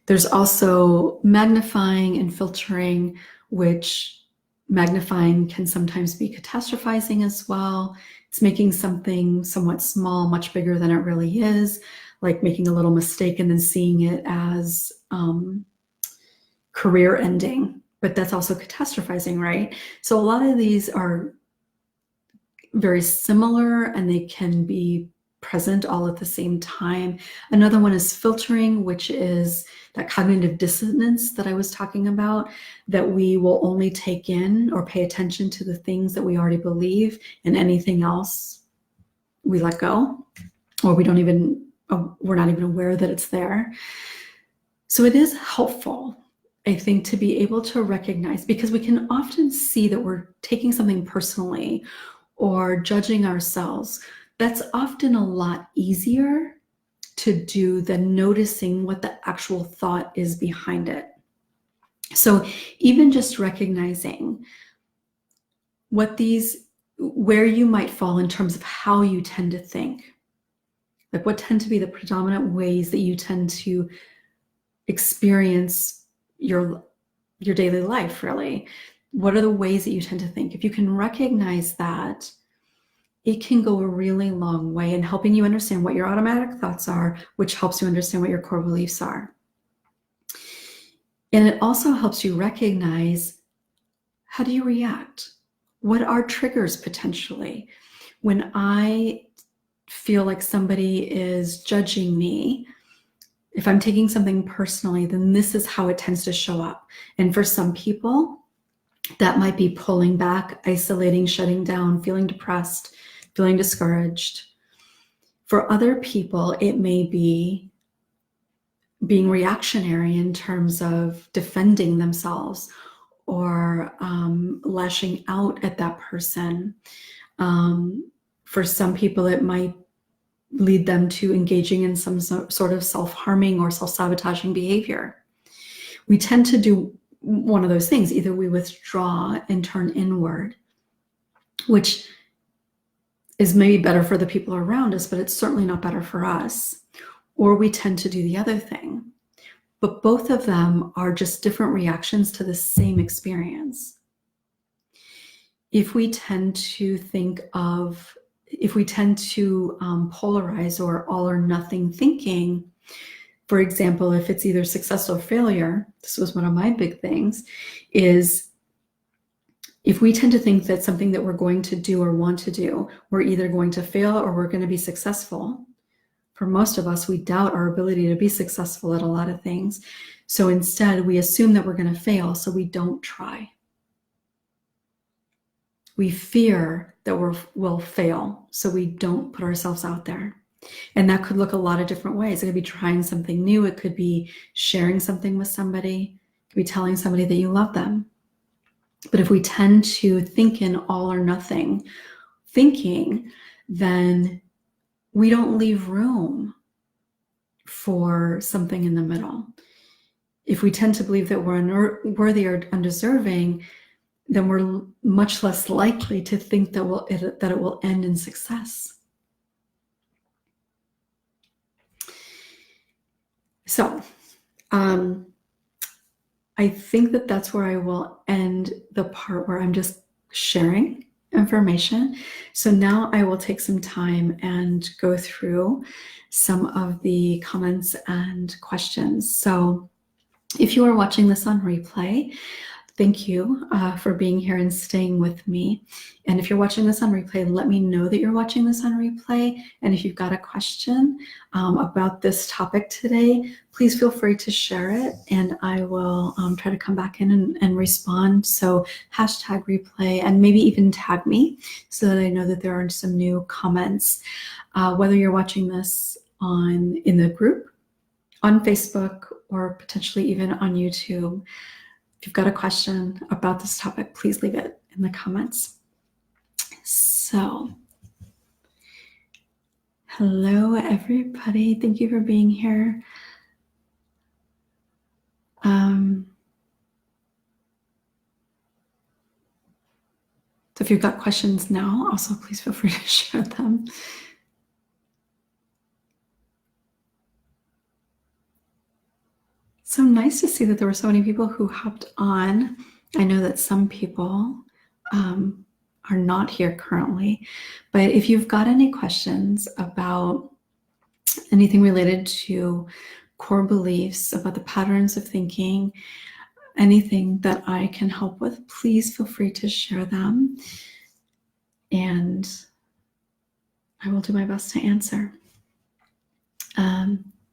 Speaker 1: there's also magnifying and filtering, which magnifying can sometimes be catastrophizing as well. It's making something somewhat small much bigger than it really is, like making a little mistake and then seeing it as career ending. But that's also catastrophizing, right? So a lot of these are very similar and they can be present all at the same time. Another one is filtering, which is that cognitive dissonance that I was talking about, that we will only take in or pay attention to the things that we already believe, and anything else we let go, or we're not even aware that it's there. So it is helpful, I think, to be able to recognize, because we can often see that we're taking something personally or judging ourselves. That's often a lot easier to do than noticing what the actual thought is behind it. So even just recognizing where you might fall in terms of how you tend to think, like what tend to be the predominant ways that you tend to experience your daily life, really. What are the ways that you tend to think? If you can recognize that, it can go a really long way in helping you understand what your automatic thoughts are, which helps you understand what your core beliefs are. And it also helps you recognize, how do you react? What are triggers potentially? When I feel like somebody is judging me, if I'm taking something personally, then this is how it tends to show up. And for some people, that might be pulling back, isolating, shutting down, feeling depressed, feeling discouraged. For other people, it may be being reactionary in terms of defending themselves or lashing out at that person. For some people, it might lead them to engaging in some sort of self-harming or self-sabotaging behavior. We tend to do one of those things. Either we withdraw and turn inward, which is maybe better for the people around us, but it's certainly not better for us. Or we tend to do the other thing. But both of them are just different reactions to the same experience. If we tend to polarize or all or nothing thinking, for example, if it's either success or failure, this was one of my big things, is if we tend to think that something that we're going to do or want to do, we're either going to fail or we're going to be successful. For most of us, we doubt our ability to be successful at a lot of things. So instead, we assume that we're going to fail, so we don't try. We fear that we'll fail, so we don't put ourselves out there. And that could look a lot of different ways. It could be trying something new. It could be sharing something with somebody. It could be telling somebody that you love them. But if we tend to think in all or nothing thinking, then we don't leave room for something in the middle. if we tend to believe that we're unworthy or undeserving, then we're much less likely to think that it will end in success. So I think that that's where I will end the part where I'm just sharing information. So now I will take some time and go through some of the comments and questions. So if you are watching this on replay, thank you for being here and staying with me. And if you're watching this on replay, let me know that you're watching this on replay. And if you've got a question about this topic today, please feel free to share it, and I will try to come back in and respond. So hashtag replay, and maybe even tag me so that I know that there are some new comments. Whether you're watching this in the group, on Facebook, or potentially even on YouTube, if you've got a question about this topic, please leave it in the comments. So, hello everybody. Thank you for being here. So if you've got questions now, also please feel free to share them. So nice to see that there were so many people who hopped on. I know that some people are not here currently, but if you've got any questions about anything related to core beliefs, about the patterns of thinking, anything that I can help with, please feel free to share them, and I will do my best to answer.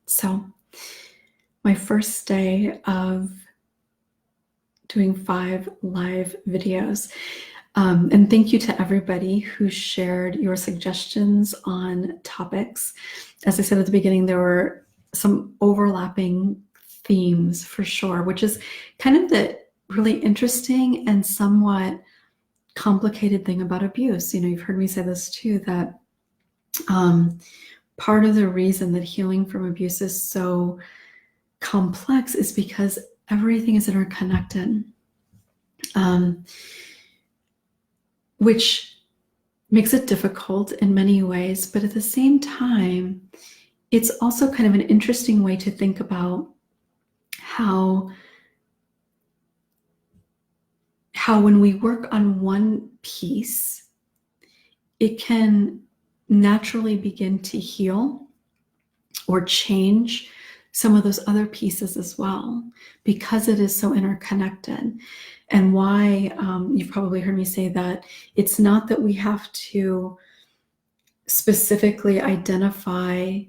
Speaker 1: So my first day of doing 5 live videos. And thank you to everybody who shared your suggestions on topics. As I said at the beginning, there were some overlapping themes for sure, which is kind of the really interesting and somewhat complicated thing about abuse. You know, you've heard me say this too, that part of the reason that healing from abuse is so complex is because everything is interconnected, which makes it difficult in many ways, but at the same time, it's also kind of an interesting way to think about how when we work on one piece, it can naturally begin to heal or change some of those other pieces as well, because it is so interconnected. And why you've probably heard me say that it's not that we have to specifically identify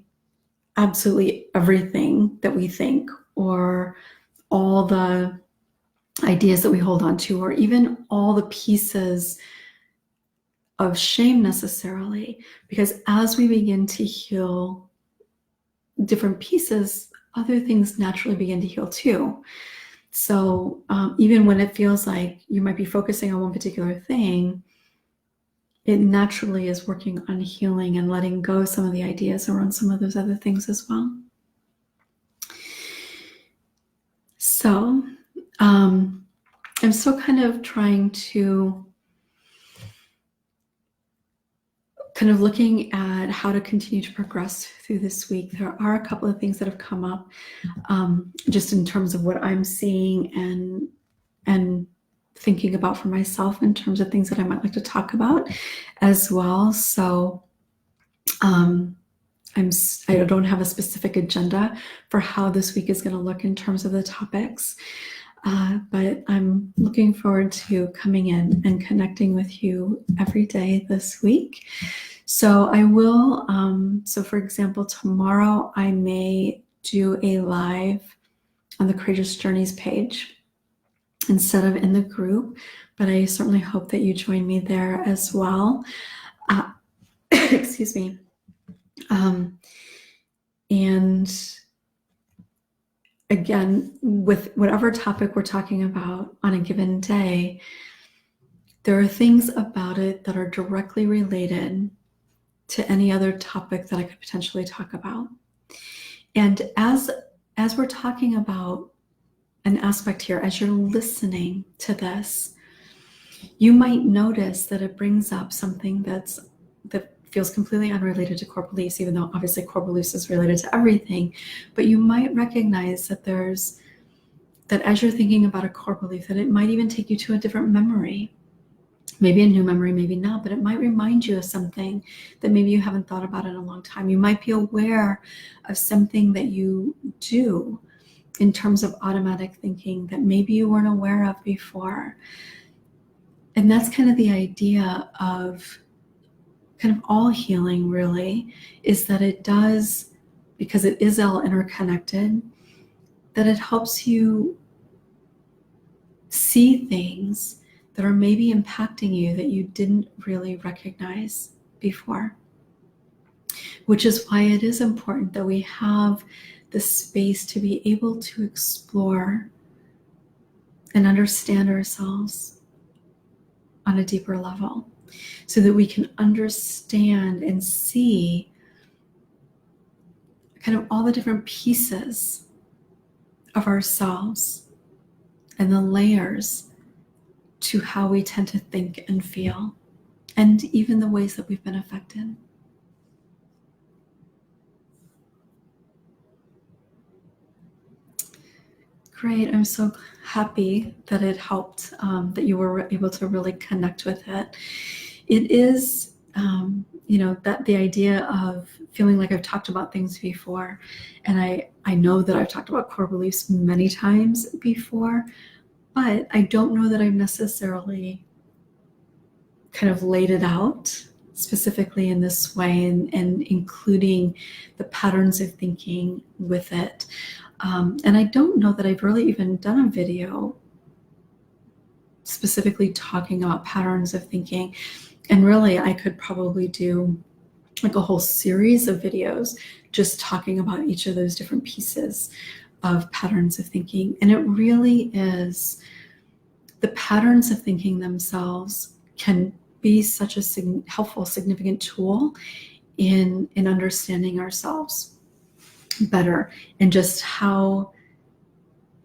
Speaker 1: absolutely everything that we think, or all the ideas that we hold on to, or even all the pieces of shame necessarily, because as we begin to heal different pieces, other things naturally begin to heal too. So even when it feels like you might be focusing on one particular thing, it naturally is working on healing and letting go some of the ideas around some of those other things as well. So I'm still kind of trying to looking at how to continue to progress through this week. There are a couple of things that have come up just in terms of what I'm seeing and thinking about for myself in terms of things that I might like to talk about as well. So I don't have a specific agenda for how this week is going to look in terms of the topics, but I'm looking forward to coming in and connecting with you every day this week. So I will, so for example, tomorrow I may do a live on the Courageous Journeys page instead of in the group, but I certainly hope that you join me there as well. Excuse me. And again, with whatever topic we're talking about on a given day, there are things about it that are directly related to any other topic that I could potentially talk about. And as we're talking about an aspect here as you're listening to this. You might notice that it brings up something that feels completely unrelated to core beliefs, even though obviously core beliefs is related to everything. But you might recognize that as you're thinking about a core belief, that it might even take you to a different memory. Maybe a new memory, maybe not, but it might remind you of something that maybe you haven't thought about in a long time. You might be aware of something that you do in terms of automatic thinking that maybe you weren't aware of before. And that's kind of the idea of kind of all healing, really, is that it does, because it is all interconnected, that it helps you see things that are maybe impacting you that you didn't really recognize before. Which is why it is important that we have the space to be able to explore and understand ourselves on a deeper level, so that we can understand and see kind of all the different pieces of ourselves and the layers to how we tend to think and feel, and even the ways that we've been affected. Great. I'm so happy that it helped, that you were able to really connect with it. It is, that the idea of feeling like I've talked about things before, and I know that I've talked about core beliefs many times before, but I don't know that I've necessarily kind of laid it out specifically in this way, and including the patterns of thinking with it. And I don't know that I've really even done a video specifically talking about patterns of thinking. And really, I could probably do like a whole series of videos just talking about each of those different pieces of patterns of thinking. And it really is, the patterns of thinking themselves can be such a helpful, significant tool in understanding ourselves better, and just how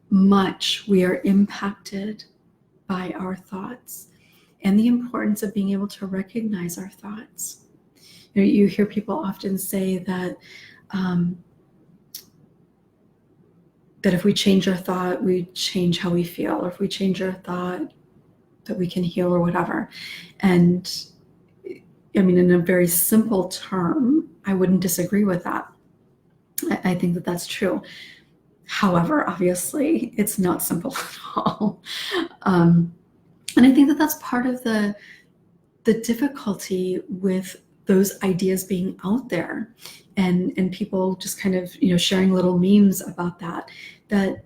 Speaker 1: much we are impacted by our thoughts, and the importance of being able to recognize our thoughts. You hear people often say that that if we change our thought, we change how we feel, or if we change our thought, that we can heal, or whatever. And I mean, in a very simple term, I wouldn't disagree with that. I think that that's true. However, obviously, it's not simple at all. And I think that that's part of the difficulty with those ideas being out there, and people just kind of, sharing little memes about that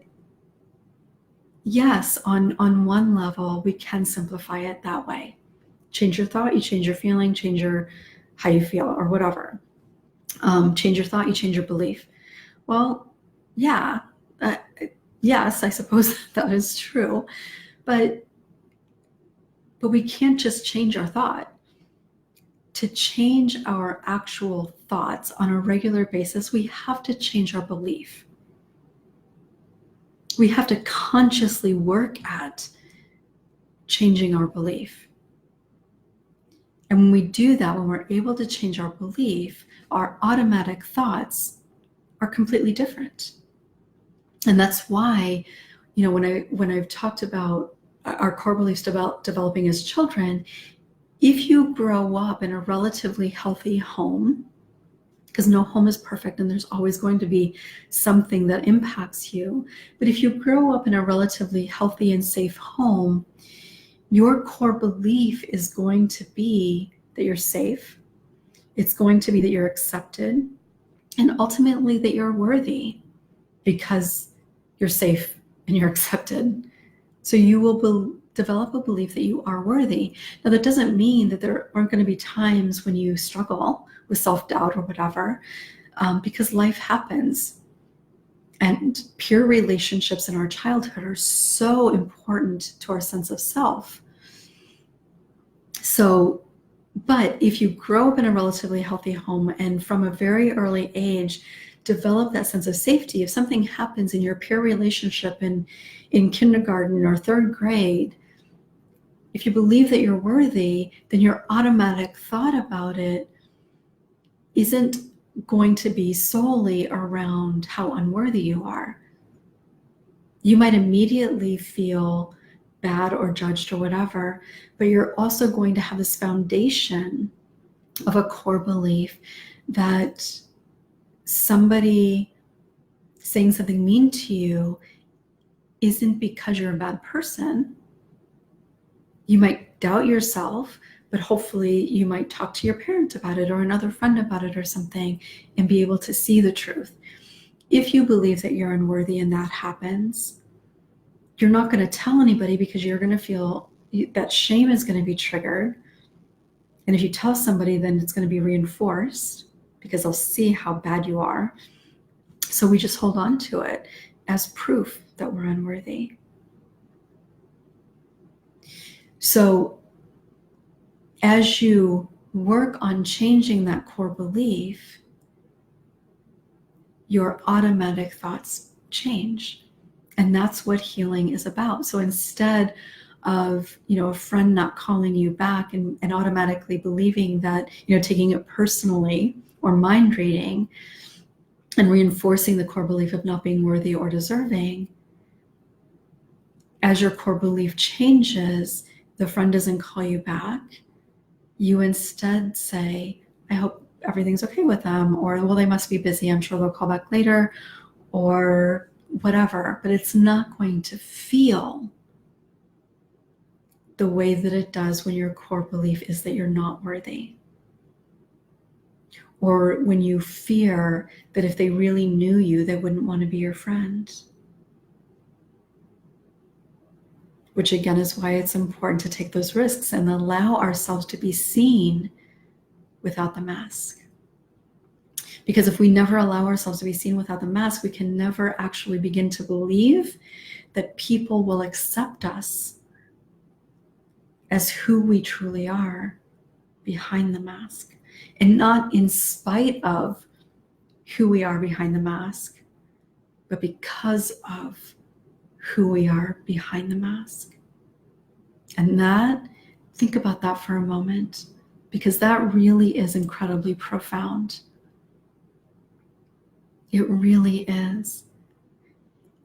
Speaker 1: yes, on one level, we can simplify it that way. Change your thought, you change your feeling, change how you feel, or whatever. Change your thought, you change your belief. Well, yeah, yes, I suppose that is true, but we can't just change our thought. To change our actual thoughts on a regular basis, we have to change our belief. We have to consciously work at changing our belief. And when we do that, when we're able to change our belief, our automatic thoughts are completely different. And that's why, when I've talked about our core beliefs developing as children, if you grow up in a relatively healthy home, because no home is perfect and there's always going to be something that impacts you, but if you grow up in a relatively healthy and safe home, your core belief is going to be that you're safe. It's going to be that you're accepted, and ultimately that you're worthy, because you're safe and you're accepted. So you will develop a belief that you are worthy. Now, that doesn't mean that there aren't going to be times when you struggle with self-doubt or whatever, because life happens. And peer relationships in our childhood are so important to our sense of self. So, but if you grow up in a relatively healthy home, and from a very early age develop that sense of safety. If something happens in your peer relationship in kindergarten or third grade, if you believe that you're worthy, then your automatic thought about it isn't going to be solely around how unworthy you are. You might immediately feel bad or judged or whatever, but you're also going to have this foundation of a core belief that somebody saying something mean to you isn't because you're a bad person. You might doubt yourself, but hopefully you might talk to your parent about it or another friend about it or something and be able to see the truth. If you believe that you're unworthy and that happens, you're not going to tell anybody because you're going to feel that shame is going to be triggered. And if you tell somebody, then it's going to be reinforced because they'll see how bad you are. So we just hold on to it as proof that we're unworthy. So as you work on changing that core belief, your automatic thoughts change. And that's what healing is about. So instead of, a friend not calling you back and automatically believing that, taking it personally or mind reading and reinforcing the core belief of not being worthy or deserving, as your core belief changes, the friend doesn't call you back. You instead say, I hope everything's okay with them, or, well, they must be busy. I'm sure they'll call back later, or whatever. But it's not going to feel the way that it does when your core belief is that you're not worthy. Or when you fear that if they really knew you, they wouldn't want to be your friend. Which again is why it's important to take those risks and allow ourselves to be seen without the mask. Because if we never allow ourselves to be seen without the mask, we can never actually begin to believe that people will accept us as who we truly are behind the mask, and not in spite of who we are behind the mask, but because of who we are behind the mask. And think about that for a moment, because that really is incredibly profound. It really is.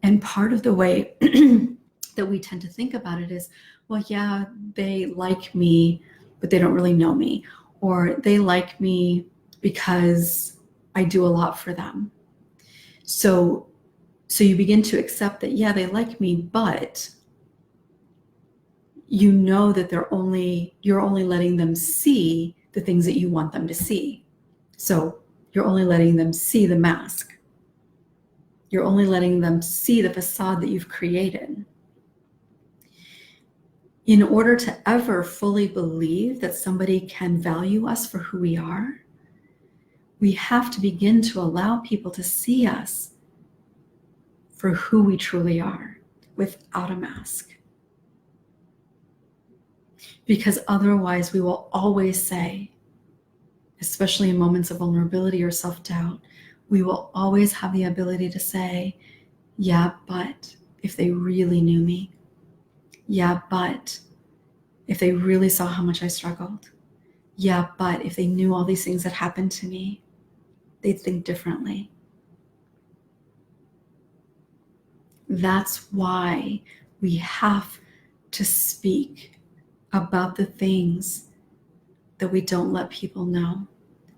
Speaker 1: And part of the way that we tend to think about it is, well, yeah, they like me, but they don't really know me. Or they like me because I do a lot for them. So you begin to accept that, yeah, they like me, but you know that you're only letting them see the things that you want them to see. So you're only letting them see the mask. You're only letting them see the facade that you've created. In order to ever fully believe that somebody can value us for who we are, we have to begin to allow people to see us for who we truly are without a mask. Because otherwise we will always say, especially in moments of vulnerability or self-doubt, we will always have the ability to say, yeah, but if they really knew me, yeah, but if they really saw how much I struggled, yeah, but if they knew all these things that happened to me, they'd think differently. That's why we have to speak about the things that we don't let people know.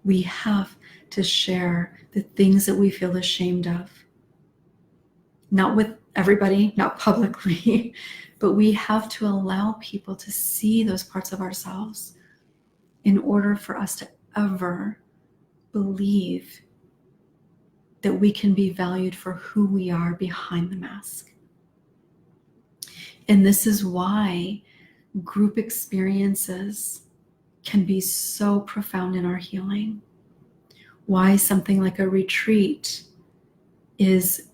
Speaker 1: We have to share the things that we feel ashamed of. Not with everybody, not publicly, but we have to allow people to see those parts of ourselves in order for us to ever believe that we can be valued for who we are behind the mask. And this is why group experiences can be so profound in our healing. Why something like a retreat is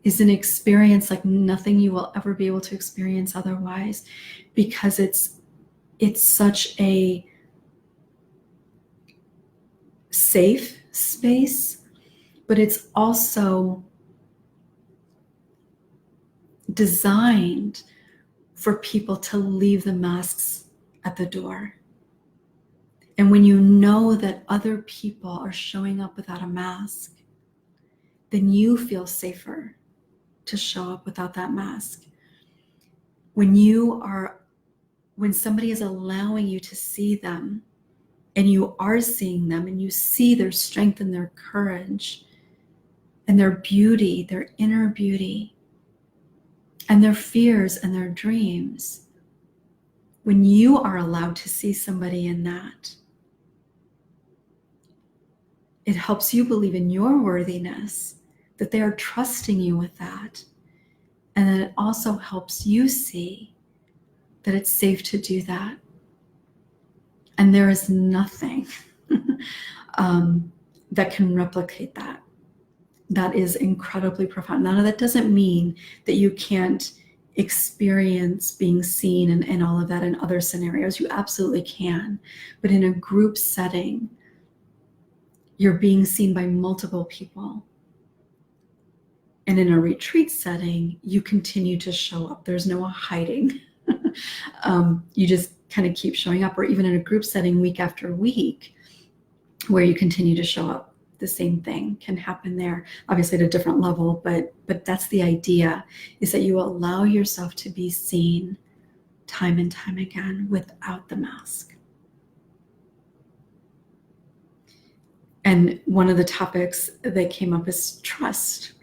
Speaker 1: an experience like nothing you will ever be able to experience otherwise, because it's such a safe space, but it's also designed for people to leave the masks at the door. And when you know that other people are showing up without a mask, then you feel safer to show up without that mask. When somebody is allowing you to see them, and you are seeing them, and you see their strength and their courage and their beauty, their inner beauty, and their fears and their dreams, when you are allowed to see somebody in that, it helps you believe in your worthiness, that they are trusting you with that. And then it also helps you see that it's safe to do that. And there is nothing that can replicate that. That is incredibly profound. Now, that doesn't mean that you can't experience being seen and all of that in other scenarios. You absolutely can. But in a group setting, you're being seen by multiple people. And in a retreat setting, you continue to show up. There's no hiding. You just kind of keep showing up. Or even in a group setting, week after week, where you continue to show up. The same thing can happen there, obviously at a different level, but that's the idea, is that you allow yourself to be seen time and time again without the mask. And one of the topics that came up is trust.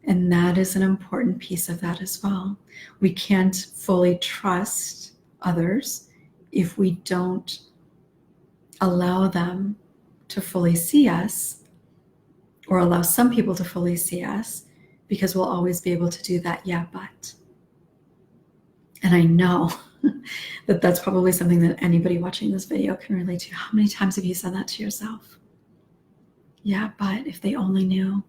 Speaker 1: And that is an important piece of that as well. We can't fully trust others if we don't allow them to fully see us, or allow some people to fully see us, because we'll always be able to do that, yeah, but. And I know that that's probably something that anybody watching this video can relate to. How many times have you said that to yourself? Yeah, but if they only knew.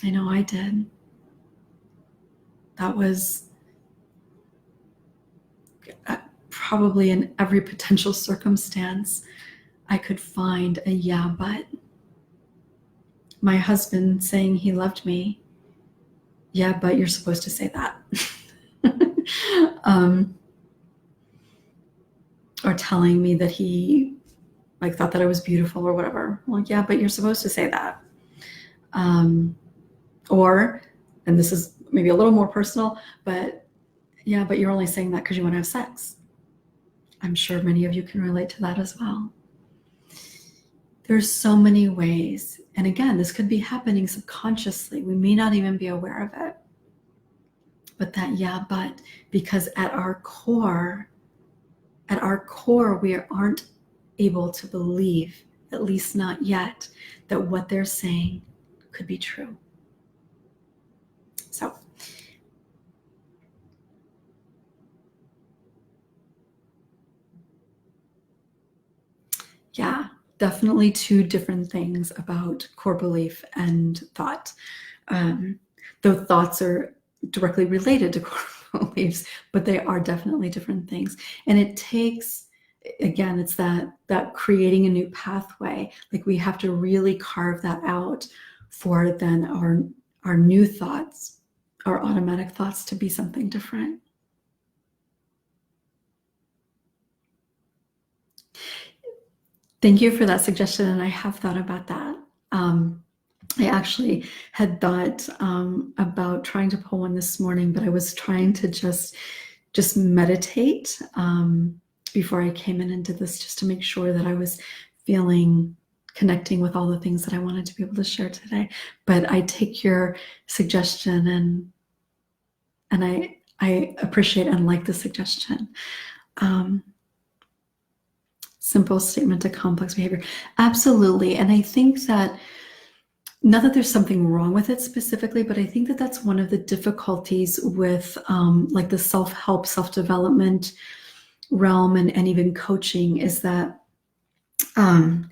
Speaker 1: I know I did. That was probably in every potential circumstance I could find a yeah, but. My husband saying he loved me. Yeah, but you're supposed to say that. Or telling me that he thought that I was beautiful or whatever. Well, yeah, but you're supposed to say that. Or, and this is maybe a little more personal, but yeah, but you're only saying that because you want to have sex. I'm sure many of you can relate to that as well. There's so many ways. And again, this could be happening subconsciously. We may not even be aware of it. But that, yeah, but, because at our core, we aren't able to believe, at least not yet, that what they're saying could be true. So, yeah, definitely two different things about core belief and thought. Though thoughts are directly related to core beliefs, but they are definitely different things. And it takes, again, it's that creating a new pathway. Like, we have to really carve that out for then our new thoughts, our automatic thoughts, to be something different. Thank you for that suggestion, and I have thought about that. I actually had thought about trying to pull one this morning, but I was trying to just meditate before I came in and did this, just to make sure that I was connecting with all the things that I wanted to be able to share today. But I take your suggestion, and I appreciate and like the suggestion. Simple statement to complex behavior. Absolutely. And I think that, not that there's something wrong with it specifically, but I think that that's one of the difficulties with the self-help, self-development realm, and even coaching, is that that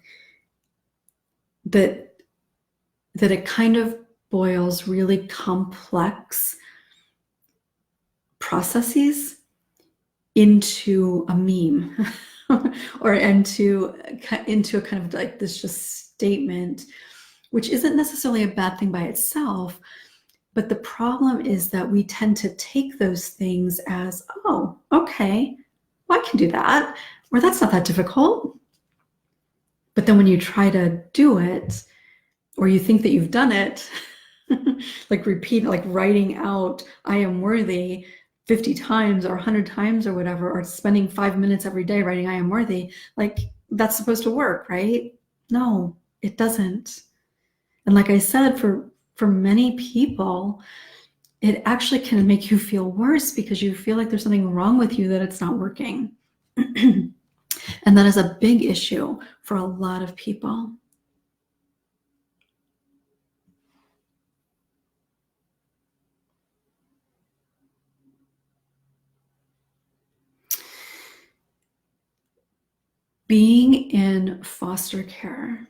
Speaker 1: it kind of boils really complex processes into a meme or into a kind of like this just statement, which isn't necessarily a bad thing by itself. But the problem is that we tend to take those things as, oh, okay, well, I can do that, or that's not that difficult. But then when you try to do it, or you think that you've done it, like repeat, like writing out, I am worthy 50 times or 100 times or whatever, or spending 5 minutes every day writing, I am worthy, like that's supposed to work, right? No, it doesn't. And like I said, for many people, it actually can make you feel worse because you feel like there's something wrong with you, that it's not working. And that is a big issue for a lot of people. Being in foster care,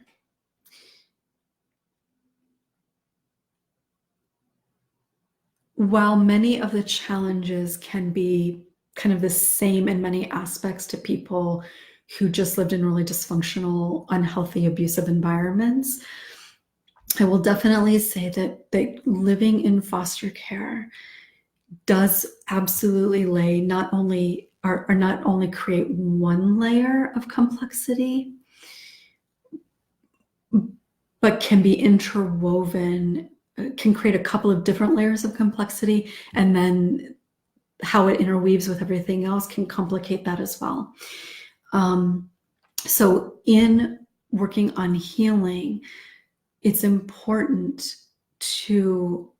Speaker 1: while many of the challenges can be kind of the same in many aspects to people who just lived in really dysfunctional, unhealthy, abusive environments, I will definitely say that living in foster care does absolutely lay not only create one layer of complexity, but can be interwoven, can create a couple of different layers of complexity, and then how it interweaves with everything else can complicate that as well. So in working on healing, it's important to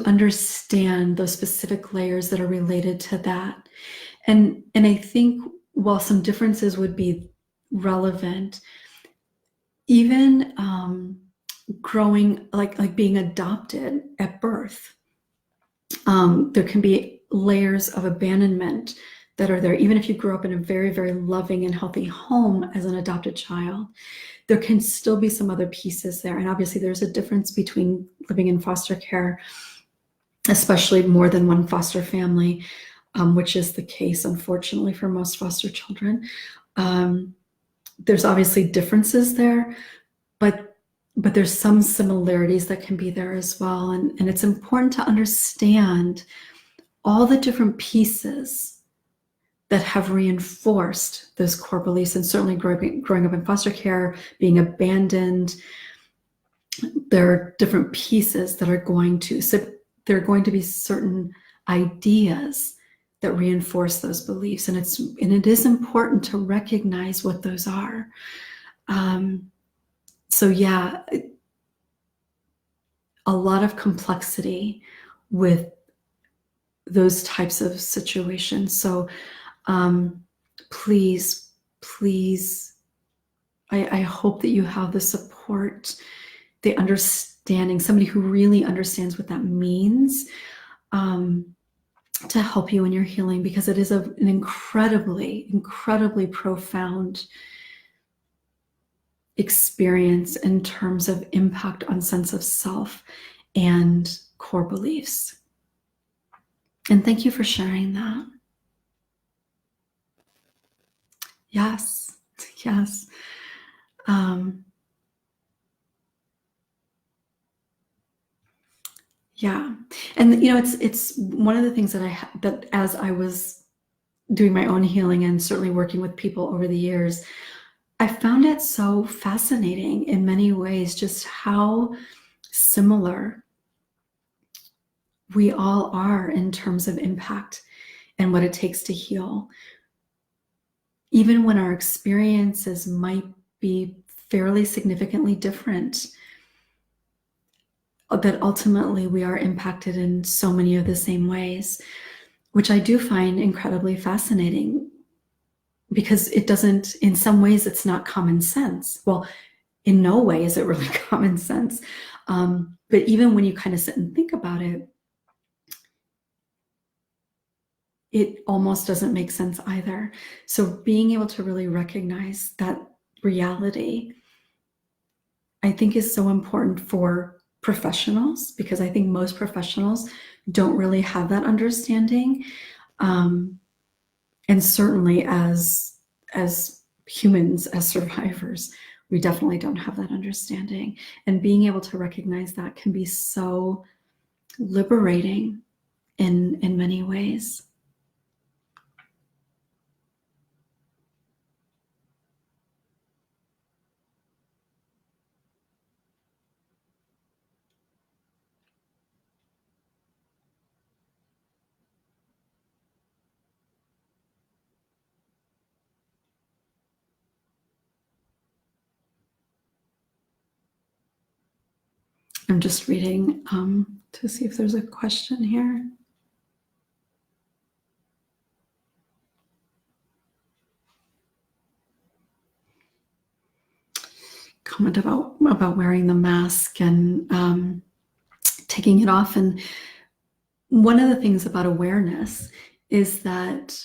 Speaker 1: understand those specific layers that are related to that. And I think while some differences would be relevant, even growing, like being adopted at birth, there can be layers of abandonment that are there. Even if you grew up in a very, very loving and healthy home as an adopted child, there can still be some other pieces there. And obviously there's a difference between living in foster care, especially more than one foster family, which is the case, unfortunately, for most foster children. There's obviously differences there, but there's some similarities that can be there as well. And it's important to understand all the different pieces that have reinforced those core beliefs. And certainly growing up in foster care, being abandoned, there are different pieces that are going to, so there are going to be certain ideas that reinforce those beliefs. And it is important to recognize what those are. So yeah, a lot of complexity with those types of situations. So please, I hope that you have the support, the understanding, somebody who really understands what that means, to help you in your healing, because it is an incredibly, incredibly profound experience in terms of impact on sense of self and core beliefs. And thank you for sharing that. Yes, yes. Yeah, and it's one of the things that as I was doing my own healing and certainly working with people over the years, I found it so fascinating in many ways, just how similar we all are in terms of impact and what it takes to heal. Even when our experiences might be fairly significantly different, that ultimately we are impacted in so many of the same ways, which I do find incredibly fascinating, because it doesn't, in some ways, it's not common sense. Well, in no way is it really common sense. But even when you kind of sit and think about it, it almost doesn't make sense either. So being able to really recognize that reality, I think, is so important for professionals, because I think most professionals don't really have that understanding. And certainly as humans, as survivors, we definitely don't have that understanding. And being able to recognize that can be so liberating in many ways. I'm just reading to see if there's a question here. Comment about wearing the mask and taking it off. And one of the things about awareness is that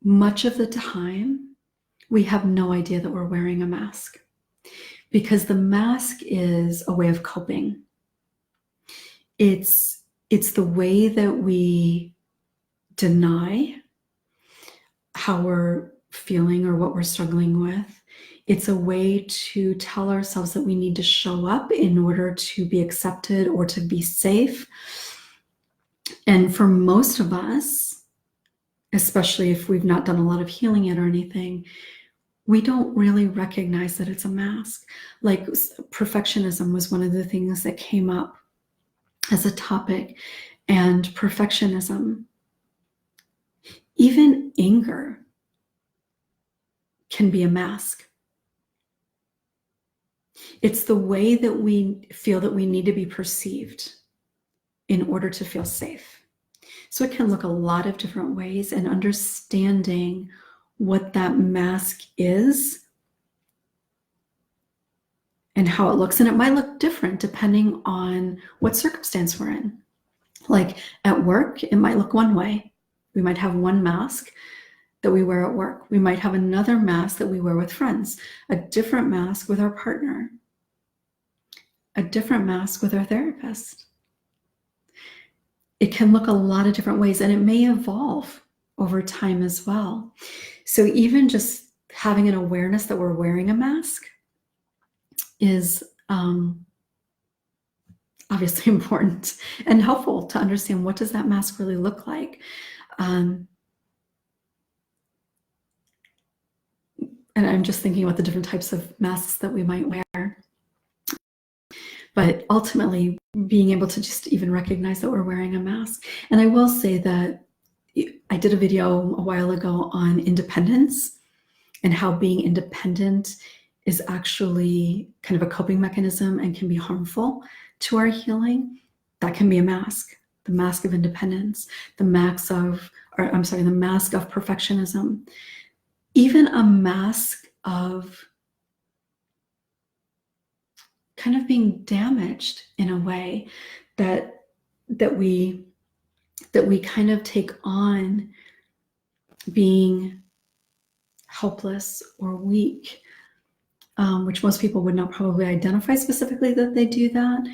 Speaker 1: much of the time we have no idea that we're wearing a mask, because the mask is a way of coping. It's the way that we deny how we're feeling or what we're struggling with. It's a way to tell ourselves that we need to show up in order to be accepted or to be safe. And for most of us, especially if we've not done a lot of healing yet or anything, we don't really recognize that it's a mask. Like perfectionism was one of the things that came up as a topic. And perfectionism, even anger, can be a mask. It's the way that we feel that we need to be perceived in order to feel safe. So it can look a lot of different ways, and understanding what that mask is and how it looks. And it might look different depending on what circumstance we're in. Like at work, it might look one way. We might have one mask that we wear at work. We might have another mask that we wear with friends, a different mask with our partner, a different mask with our therapist. It can look a lot of different ways, and it may evolve over time as well. So even just having an awareness that we're wearing a mask is obviously important and helpful to understand, what does that mask really look like? And I'm just thinking about the different types of masks that we might wear. But ultimately, being able to just even recognize that we're wearing a mask. And I will say that I did a video a while ago on independence and how being independent is actually kind of a coping mechanism and can be harmful to our healing. That can be a mask, the mask of independence, the mask of perfectionism, even a mask of kind of being damaged in a way that we kind of take on being helpless or weak, which most people would not probably identify specifically that they do that.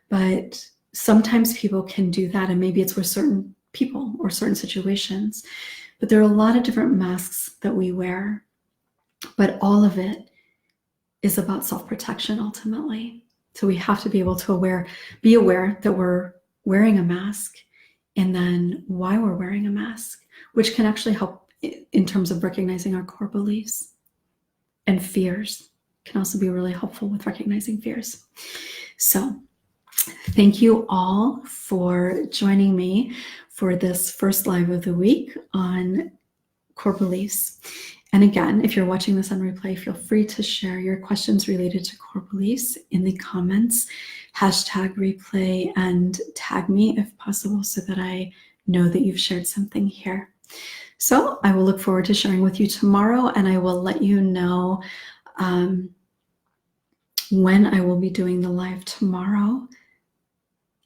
Speaker 1: But sometimes people can do that, and maybe it's with certain people or certain situations. But there are a lot of different masks that we wear, but all of it is about self-protection ultimately. So we have to be able to be aware that we're wearing a mask, and then why we're wearing a mask, which can actually help in terms of recognizing our core beliefs. And fears can also be really helpful with recognizing fears. So thank you all for joining me for this first live of the week on core beliefs. And again, if you're watching this on replay, feel free to share your questions related to core beliefs in the comments, #replay, and tag me if possible so that I know that you've shared something here. So I will look forward to sharing with you tomorrow, and I will let you know when I will be doing the live tomorrow,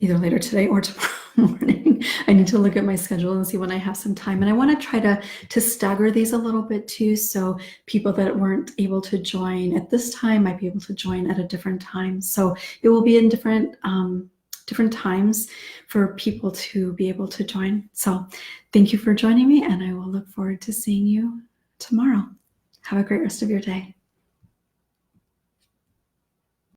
Speaker 1: either later today or tomorrow morning. I need to look at my schedule and see when I have some time. And I want to try to stagger these a little bit too. So people that weren't able to join at this time might be able to join at a different time. So it will be in different times for people to be able to join. So thank you for joining me, and I will look forward to seeing you tomorrow. Have a great rest of your day.